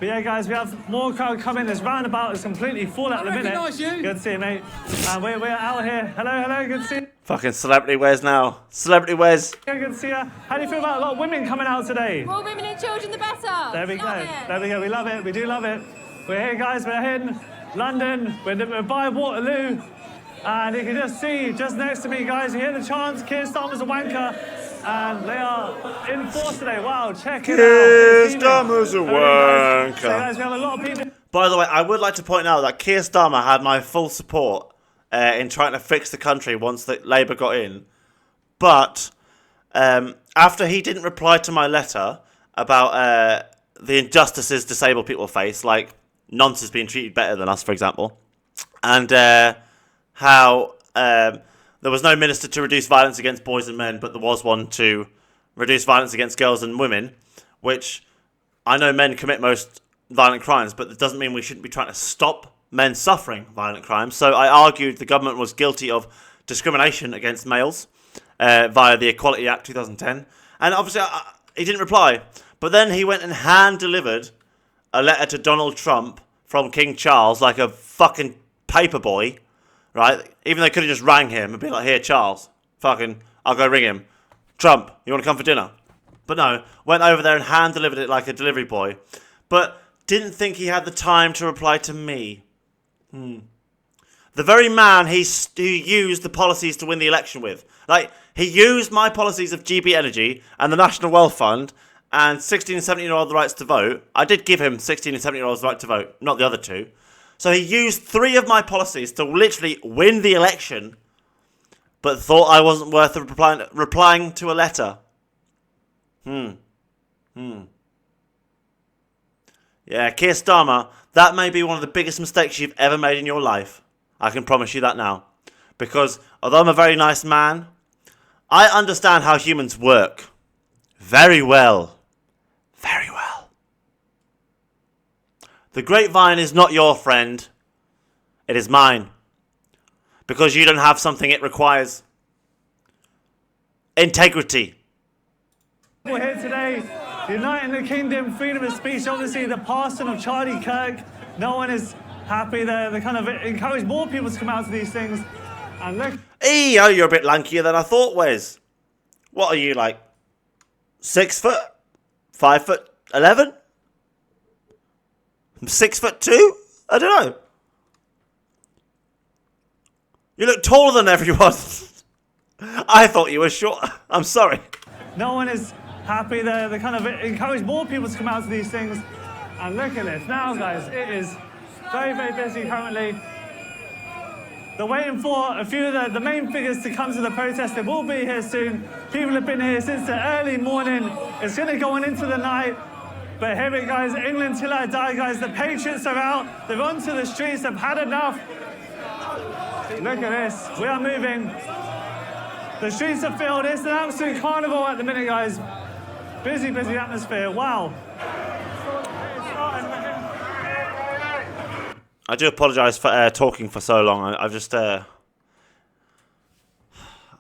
[SPEAKER 3] But yeah, guys, we have more crowd coming. This roundabout is completely full at the minute.
[SPEAKER 6] You.
[SPEAKER 3] Good to see you, mate. And we're out here. Hello, good to see you.
[SPEAKER 1] Fucking Celebrity Wes now. Celebrity Wes.
[SPEAKER 3] Yeah, good to see you. How do you feel about a lot of women coming out today?
[SPEAKER 18] More women and children, the better.
[SPEAKER 3] There we go. We love it. We do love it. We're here, guys. We're in London. We're by Waterloo. And you can just see, just next to me, guys, you hear the chants, Keir Starmer's a wanker, and they are in force today. Wow, check it out.
[SPEAKER 1] Keir Starmer's a wanker.
[SPEAKER 3] So, guys, we have a lot of people.
[SPEAKER 1] By the way, I would like to point out that Keir Starmer had my full support in trying to fix the country once that Labour got in. But after he didn't reply to my letter about the injustices disabled people face, like nonces being treated better than us, for example, and how there was no minister to reduce violence against boys and men, but there was one to reduce violence against girls and women, which I know men commit most violent crimes, but that doesn't mean we shouldn't be trying to stop men suffering violent crimes. So I argued the government was guilty of discrimination against males via the Equality Act 2010. And obviously he didn't reply. But then he went and hand-delivered a letter to Donald Trump from King Charles like a fucking paperboy. right? Even they could have just rang him and been like, here, Charles, fucking, I'll go ring him. Trump, you want to come for dinner? But no, went over there and hand-delivered it like a delivery boy. But didn't think he had the time to reply to me. The very man who used the policies to win the election with. Like, he used my policies of GB Energy and the National Wealth Fund and 16 and 17-year-old rights to vote. I did give him 16 and 17-year-olds right to vote, not the other two. So he used 3 of my policies to literally win the election, but thought I wasn't worth replying to a letter. Yeah, Keir Starmer, that may be one of the biggest mistakes you've ever made in your life. I can promise you that now. Because although I'm a very nice man, I understand how humans work. Very well. Very well. The grapevine is not your friend. It is mine. Because you don't have something it requires. Integrity.
[SPEAKER 3] We're here today, uniting the kingdom, freedom of speech. Obviously, the passing of Charlie Kirk, no one is happy. They kind of encourage more people to come out to these things. And look.
[SPEAKER 1] Oh, you're a bit lankier than I thought, Wes. What are you, like 6 foot? 5'11"? 6'2"? I don't know. You look taller than everyone. I thought you were short. I'm sorry.
[SPEAKER 3] No one is happy. They kind of encourage more people to come out to these things. And look at this. Now, guys, it is very, very busy currently. They're waiting for a few of the main figures to come to the protest. They will be here soon. People have been here since the early morning. It's going to go on into the night. But here it goes. England till I die, guys. The Patriots are out. They're onto the streets. They've had enough. Look at this. We are moving. The streets are filled. It's an absolute carnival at the minute, guys. Busy, busy atmosphere. Wow.
[SPEAKER 1] I do apologise for talking for so long. I've just...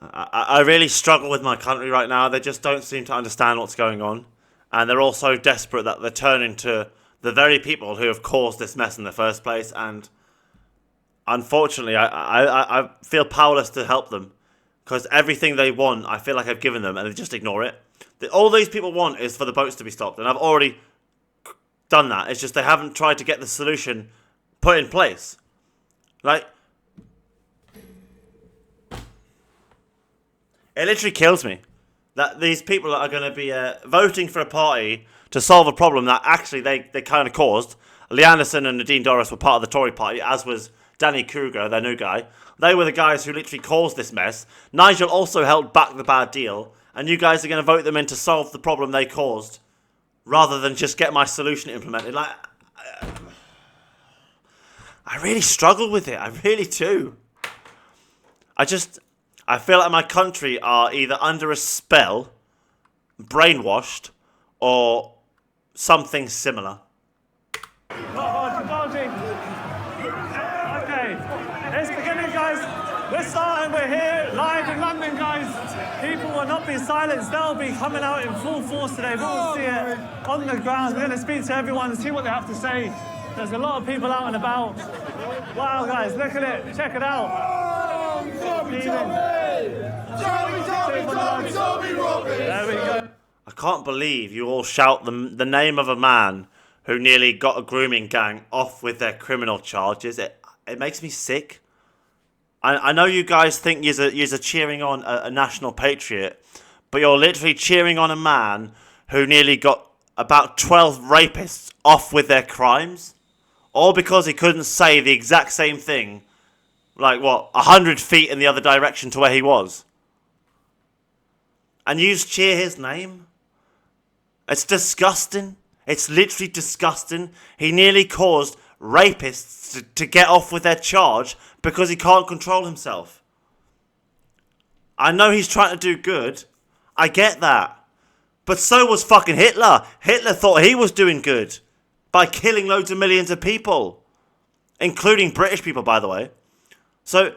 [SPEAKER 1] I really struggle with my country right now. They just don't seem to understand what's going on. And they're all so desperate that they're turning to the very people who have caused this mess in the first place. And unfortunately, I feel powerless to help them. Because everything they want, I feel like I've given them, and they just ignore it. All these people want is for the boats to be stopped. And I've already done that. It's just they haven't tried to get the solution put in place. Like, it literally kills me that these people are going to be voting for a party to solve a problem that actually they kind of caused. Lee Anderson and Nadine Dorries were part of the Tory party, as was Danny Kruger, their new guy. They were the guys who literally caused this mess. Nigel also helped back the bad deal, and you guys are going to vote them in to solve the problem they caused, rather than just get my solution implemented. Like, I really struggle with it. I really do. I feel like my country are either under a spell, brainwashed, or something similar.
[SPEAKER 3] Okay, it's beginning, guys. We're starting. We're here live in London, guys. People will not be silenced. They'll be coming out in full force today. We'll see it on the ground. We're going to speak to everyone and see what they have to say. There's a lot of people out and about. Wow, guys, look at it. Check it out. There we go.
[SPEAKER 1] I can't believe you all shout the name of a man who nearly got a grooming gang off with their criminal charges. It makes me sick. I know you guys think you're cheering on a national patriot, but you're literally cheering on a man who nearly got about 12 rapists off with their crimes. All because he couldn't say the exact same thing, like, 100 feet in the other direction to where he was. And you just cheer his name? It's disgusting. It's literally disgusting. He nearly caused rapists to get off with their charge because he can't control himself. I know he's trying to do good. I get that. But so was fucking Hitler. Hitler thought he was doing good by killing loads of millions of people, including British people, by the way. So,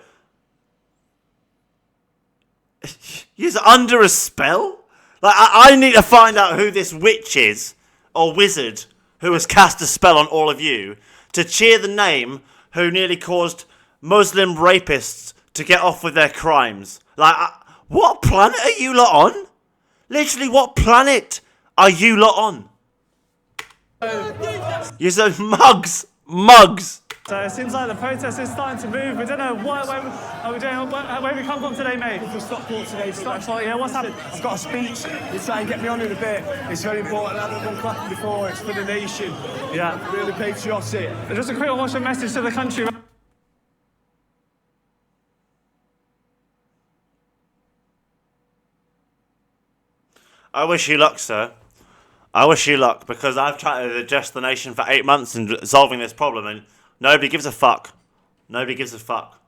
[SPEAKER 1] he's under a spell? Like, I need to find out who this witch is, or wizard, who has cast a spell on all of you, to cheer the name who nearly caused Muslim rapists to get off with their crimes. Like, what planet are you lot on? Literally, what planet are you lot on? You're so mugs.
[SPEAKER 3] So it seems like the protest is starting to move. We don't know where are we doing. Where we come from today, mate?
[SPEAKER 6] From Stockport today.
[SPEAKER 3] Stockport, yeah. What's happened?
[SPEAKER 6] I've got a speech. You try and get me on in a bit. It's very important. I haven't done clapping before. It's for the nation.
[SPEAKER 3] Yeah.
[SPEAKER 6] Really patriotic.
[SPEAKER 3] Just a quick one. What's your message to the country?
[SPEAKER 1] I wish you luck, sir. I wish you luck, because I've tried to address the nation for 8 months in solving this problem, and nobody gives a fuck. Nobody gives a fuck.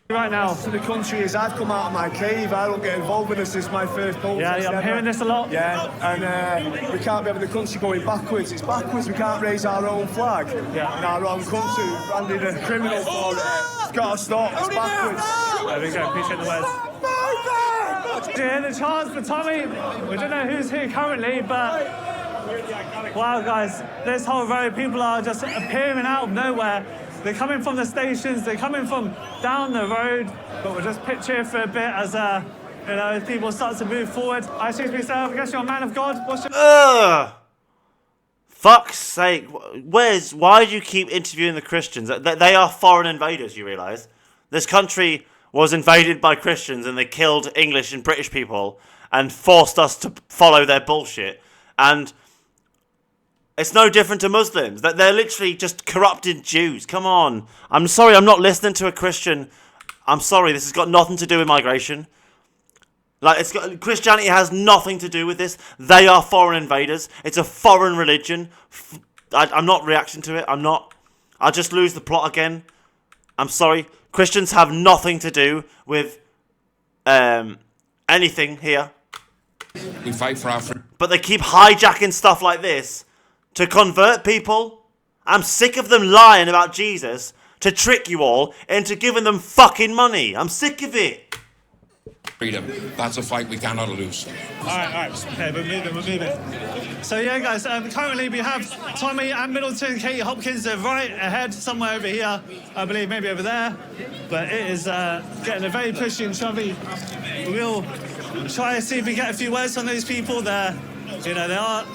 [SPEAKER 3] Right now,
[SPEAKER 6] to the country is I've come out of my cave. I don't get involved with this. This is my first protest.
[SPEAKER 3] Yeah, I'm hearing this a lot.
[SPEAKER 6] Yeah, and we can't be having the country going backwards. It's backwards. We can't raise our own flag in our own country. We're branded a criminal for it. It's got to stop. It's backwards.
[SPEAKER 3] There we go. Appreciate the words. Do you hear the chants for Tommy? We don't know who's here currently, but wow, guys, this whole road, people are just appearing out of nowhere. They're coming from the stations, they're coming from down the road, but we'll just pitch here for a bit as people start to move forward. I excuse myself, I guess you're a man of God. What's your...
[SPEAKER 1] Fuck's sake. Why do you keep interviewing the Christians? They are foreign invaders, you realise? This country was invaded by Christians and they killed English and British people and forced us to follow their bullshit. And it's no different to Muslims. They're literally just corrupted Jews. Come on. I'm sorry, I'm not listening to a Christian. I'm sorry, this has got nothing to do with migration. Christianity has nothing to do with this. They are foreign invaders. It's a foreign religion. I'm not reacting to it. I'll just lose the plot again. I'm sorry. Christians have nothing to do with anything here.
[SPEAKER 19] We fight for our freedom.
[SPEAKER 1] But they keep hijacking stuff like this to convert people. I'm sick of them lying about Jesus to trick you all into giving them fucking money. I'm sick of it.
[SPEAKER 19] Freedom. That's a fight we cannot lose.
[SPEAKER 3] All right. Okay, we're moving. So yeah, guys, currently we have Tommy and Middleton, Katie Hopkins are right ahead, somewhere over here, I believe, maybe over there. But it is getting a very pushy and shovey. We'll try to see if we get a few words from those people there. They are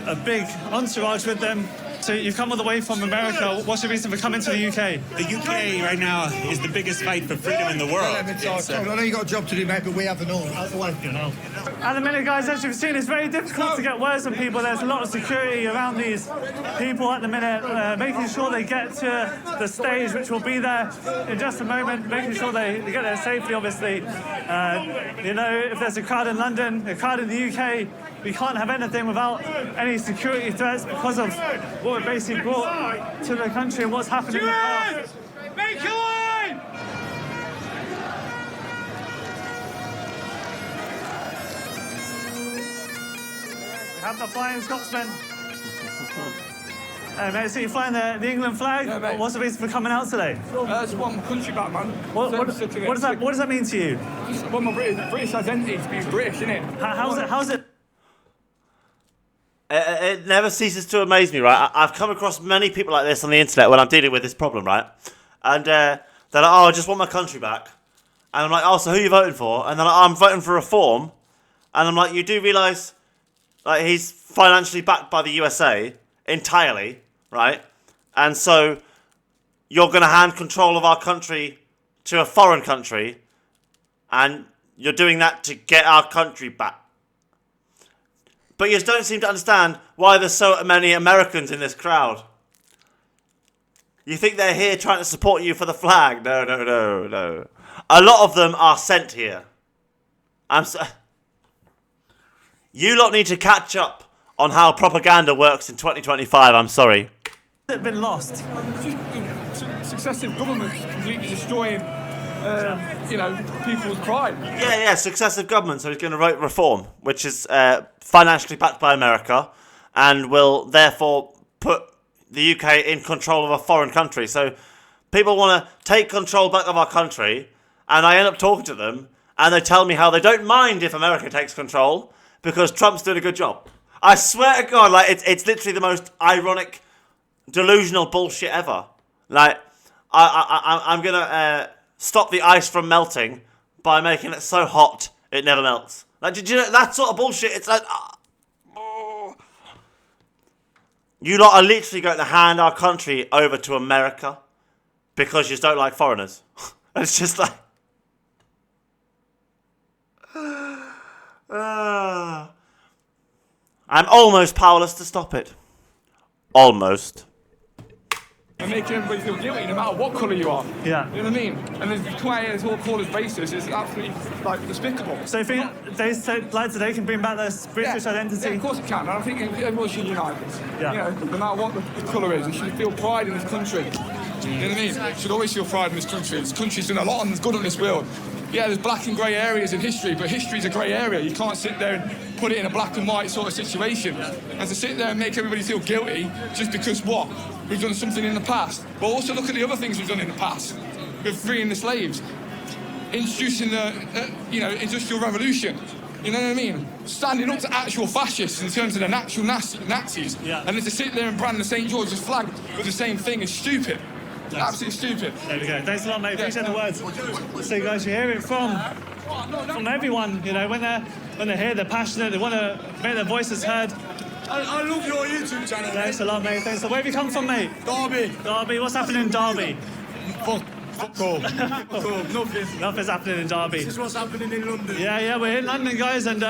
[SPEAKER 3] a big entourage with them. So you've come all the way from America. What's your reason for coming to the UK?
[SPEAKER 20] The UK right now is the biggest fight for freedom in the world.
[SPEAKER 10] I know you've got a job to do, mate, but we have the norm. That's the way.
[SPEAKER 3] At the minute, guys, as you've seen, it's very difficult to get words from people. There's a lot of security around these people at the minute, making sure they get to the stage, which will be there in just a moment, making sure they get there safely, obviously. If there's a crowd in London, a crowd in the UK, we can't have anything without any security threats because of what we basically brought to the country and what's happening in the past.
[SPEAKER 6] Make a line!
[SPEAKER 3] We have the Flying Scotsman. Mate, so you're flying the England flag?
[SPEAKER 6] Yeah,
[SPEAKER 3] what's the reason for coming out today?
[SPEAKER 6] I just want my country back, man.
[SPEAKER 3] What does that mean to you?
[SPEAKER 6] Just want my British identity to be British, innit?
[SPEAKER 3] How's it?
[SPEAKER 1] It never ceases to amaze me, right? I've come across many people like this on the internet when I'm dealing with this problem, right? And they're like, I just want my country back. And I'm like, so who are you voting for? And they're like, I'm voting for Reform. And I'm like, you do realise, he's financially backed by the USA entirely, right? And so you're going to hand control of our country to a foreign country, and you're doing that to get our country back. But you just don't seem to understand why there's so many Americans in this crowd. You think they're here trying to support you for the flag? No. A lot of them are sent here. You lot need to catch up on how propaganda works in 2025, I'm sorry.
[SPEAKER 3] It's been lost.
[SPEAKER 6] Successive governments completely destroying, people's pride.
[SPEAKER 1] Yeah, successive governments. So he's going to vote Reform, which is financially backed by America, and will therefore put the UK in control of a foreign country. So people want to take control back of our country, and I end up talking to them, and they tell me how they don't mind if America takes control because Trump's doing a good job. I swear to God, it's literally the most ironic, delusional bullshit ever. I'm gonna stop the ice from melting by making it so hot it never melts. Like, did you know that sort of bullshit? It's like, you lot are literally going to hand our country over to America because you just don't like foreigners. And it's just like, I'm almost powerless to stop it. Almost.
[SPEAKER 21] And making everybody feel guilty no matter what colour you are.
[SPEAKER 3] Yeah.
[SPEAKER 21] You know what I mean? And then to come out here and call us racist is absolutely like despicable.
[SPEAKER 3] So you think they said like today can bring back their British identity?
[SPEAKER 21] Yeah, of course it can. And I think everyone should unite.
[SPEAKER 3] Yeah.
[SPEAKER 21] You know, no matter what the colour is, we should feel pride in this country. You know what I mean? We should always feel pride in this country. This country's done a lot and good on this world. Yeah, there's black and grey areas in history, but history's a grey area. You can't sit there and put it in a black and white sort of situation. And to sit there and make everybody feel guilty just because what? We've done something in the past. But also look at the other things we've done in the past. With freeing the slaves, introducing the, Industrial Revolution. You know what I mean? Standing up to actual fascists in terms of the actual Nazis.
[SPEAKER 3] Yeah.
[SPEAKER 21] And then to sit there and brand the St. George's flag with the same thing is stupid. Absolutely stupid.
[SPEAKER 3] There we go. Thanks a lot, mate. Appreciate the words. So you guys, you hear it from everyone. You know, when they're here, they're passionate. They want to make their voices heard.
[SPEAKER 10] I love your YouTube channel.
[SPEAKER 3] Thanks a lot, mate. Thanks. So where have you come from, mate?
[SPEAKER 10] Derby.
[SPEAKER 3] Derby. What's happening in Derby?
[SPEAKER 10] Fuck all. Nothing.
[SPEAKER 3] Nothing's happening in Derby.
[SPEAKER 10] This is what's happening in London.
[SPEAKER 3] Yeah, we're in London, guys, and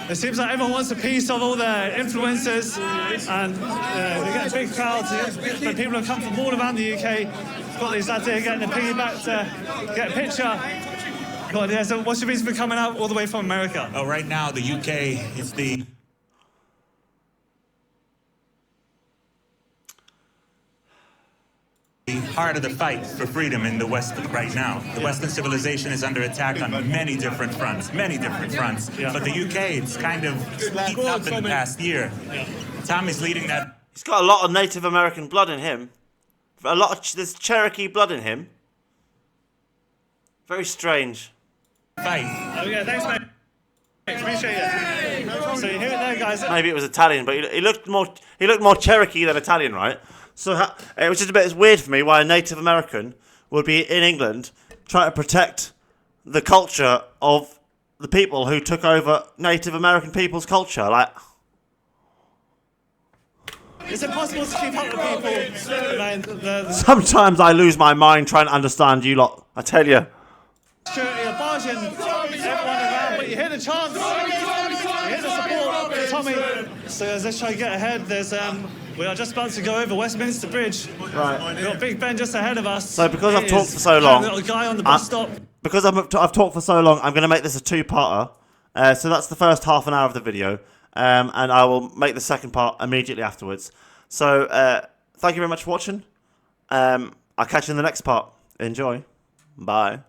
[SPEAKER 3] it seems like everyone wants a piece of all the influencers, and they get big crowds. But people have come from all around the UK. Got these lads here getting a piggyback to get a picture. God, yeah. So, what's your reason for coming out all the way from America?
[SPEAKER 20] Oh, right now the UK is the heart of the fight for freedom in the West right now. The Western civilization is under attack on many different fronts. But the UK, it's kind of heated up in the past year. Tom is leading that.
[SPEAKER 1] He's got a lot of Native American blood in him. There's Cherokee blood in him. Very strange.
[SPEAKER 3] Fight. Okay, thanks, mate. Appreciate it. So you hear it there, guys.
[SPEAKER 1] Maybe it was Italian, but he looked more Cherokee than Italian, right? So it was just a bit weird for me why a Native American would be in England trying to protect the culture of the people who took over Native American people's culture. Like,
[SPEAKER 3] is it possible to keep up with people?
[SPEAKER 1] Sometimes I lose my mind trying to understand you lot. I tell you.
[SPEAKER 3] Security, a barging, everyone around, but you hear the chants, you hear the support for Tommy. So let's try to get ahead. We are just about to go over Westminster Bridge.
[SPEAKER 1] Right.
[SPEAKER 3] We've got Big Ben just ahead of us.
[SPEAKER 1] So because I've talked for so long,
[SPEAKER 3] the guy on the bus stop.
[SPEAKER 1] Because I've talked for so long, I'm going to make this a two-parter. So that's the first half an hour of the video, and I will make the second part immediately afterwards. So thank you very much for watching. I'll catch you in the next part. Enjoy. Bye.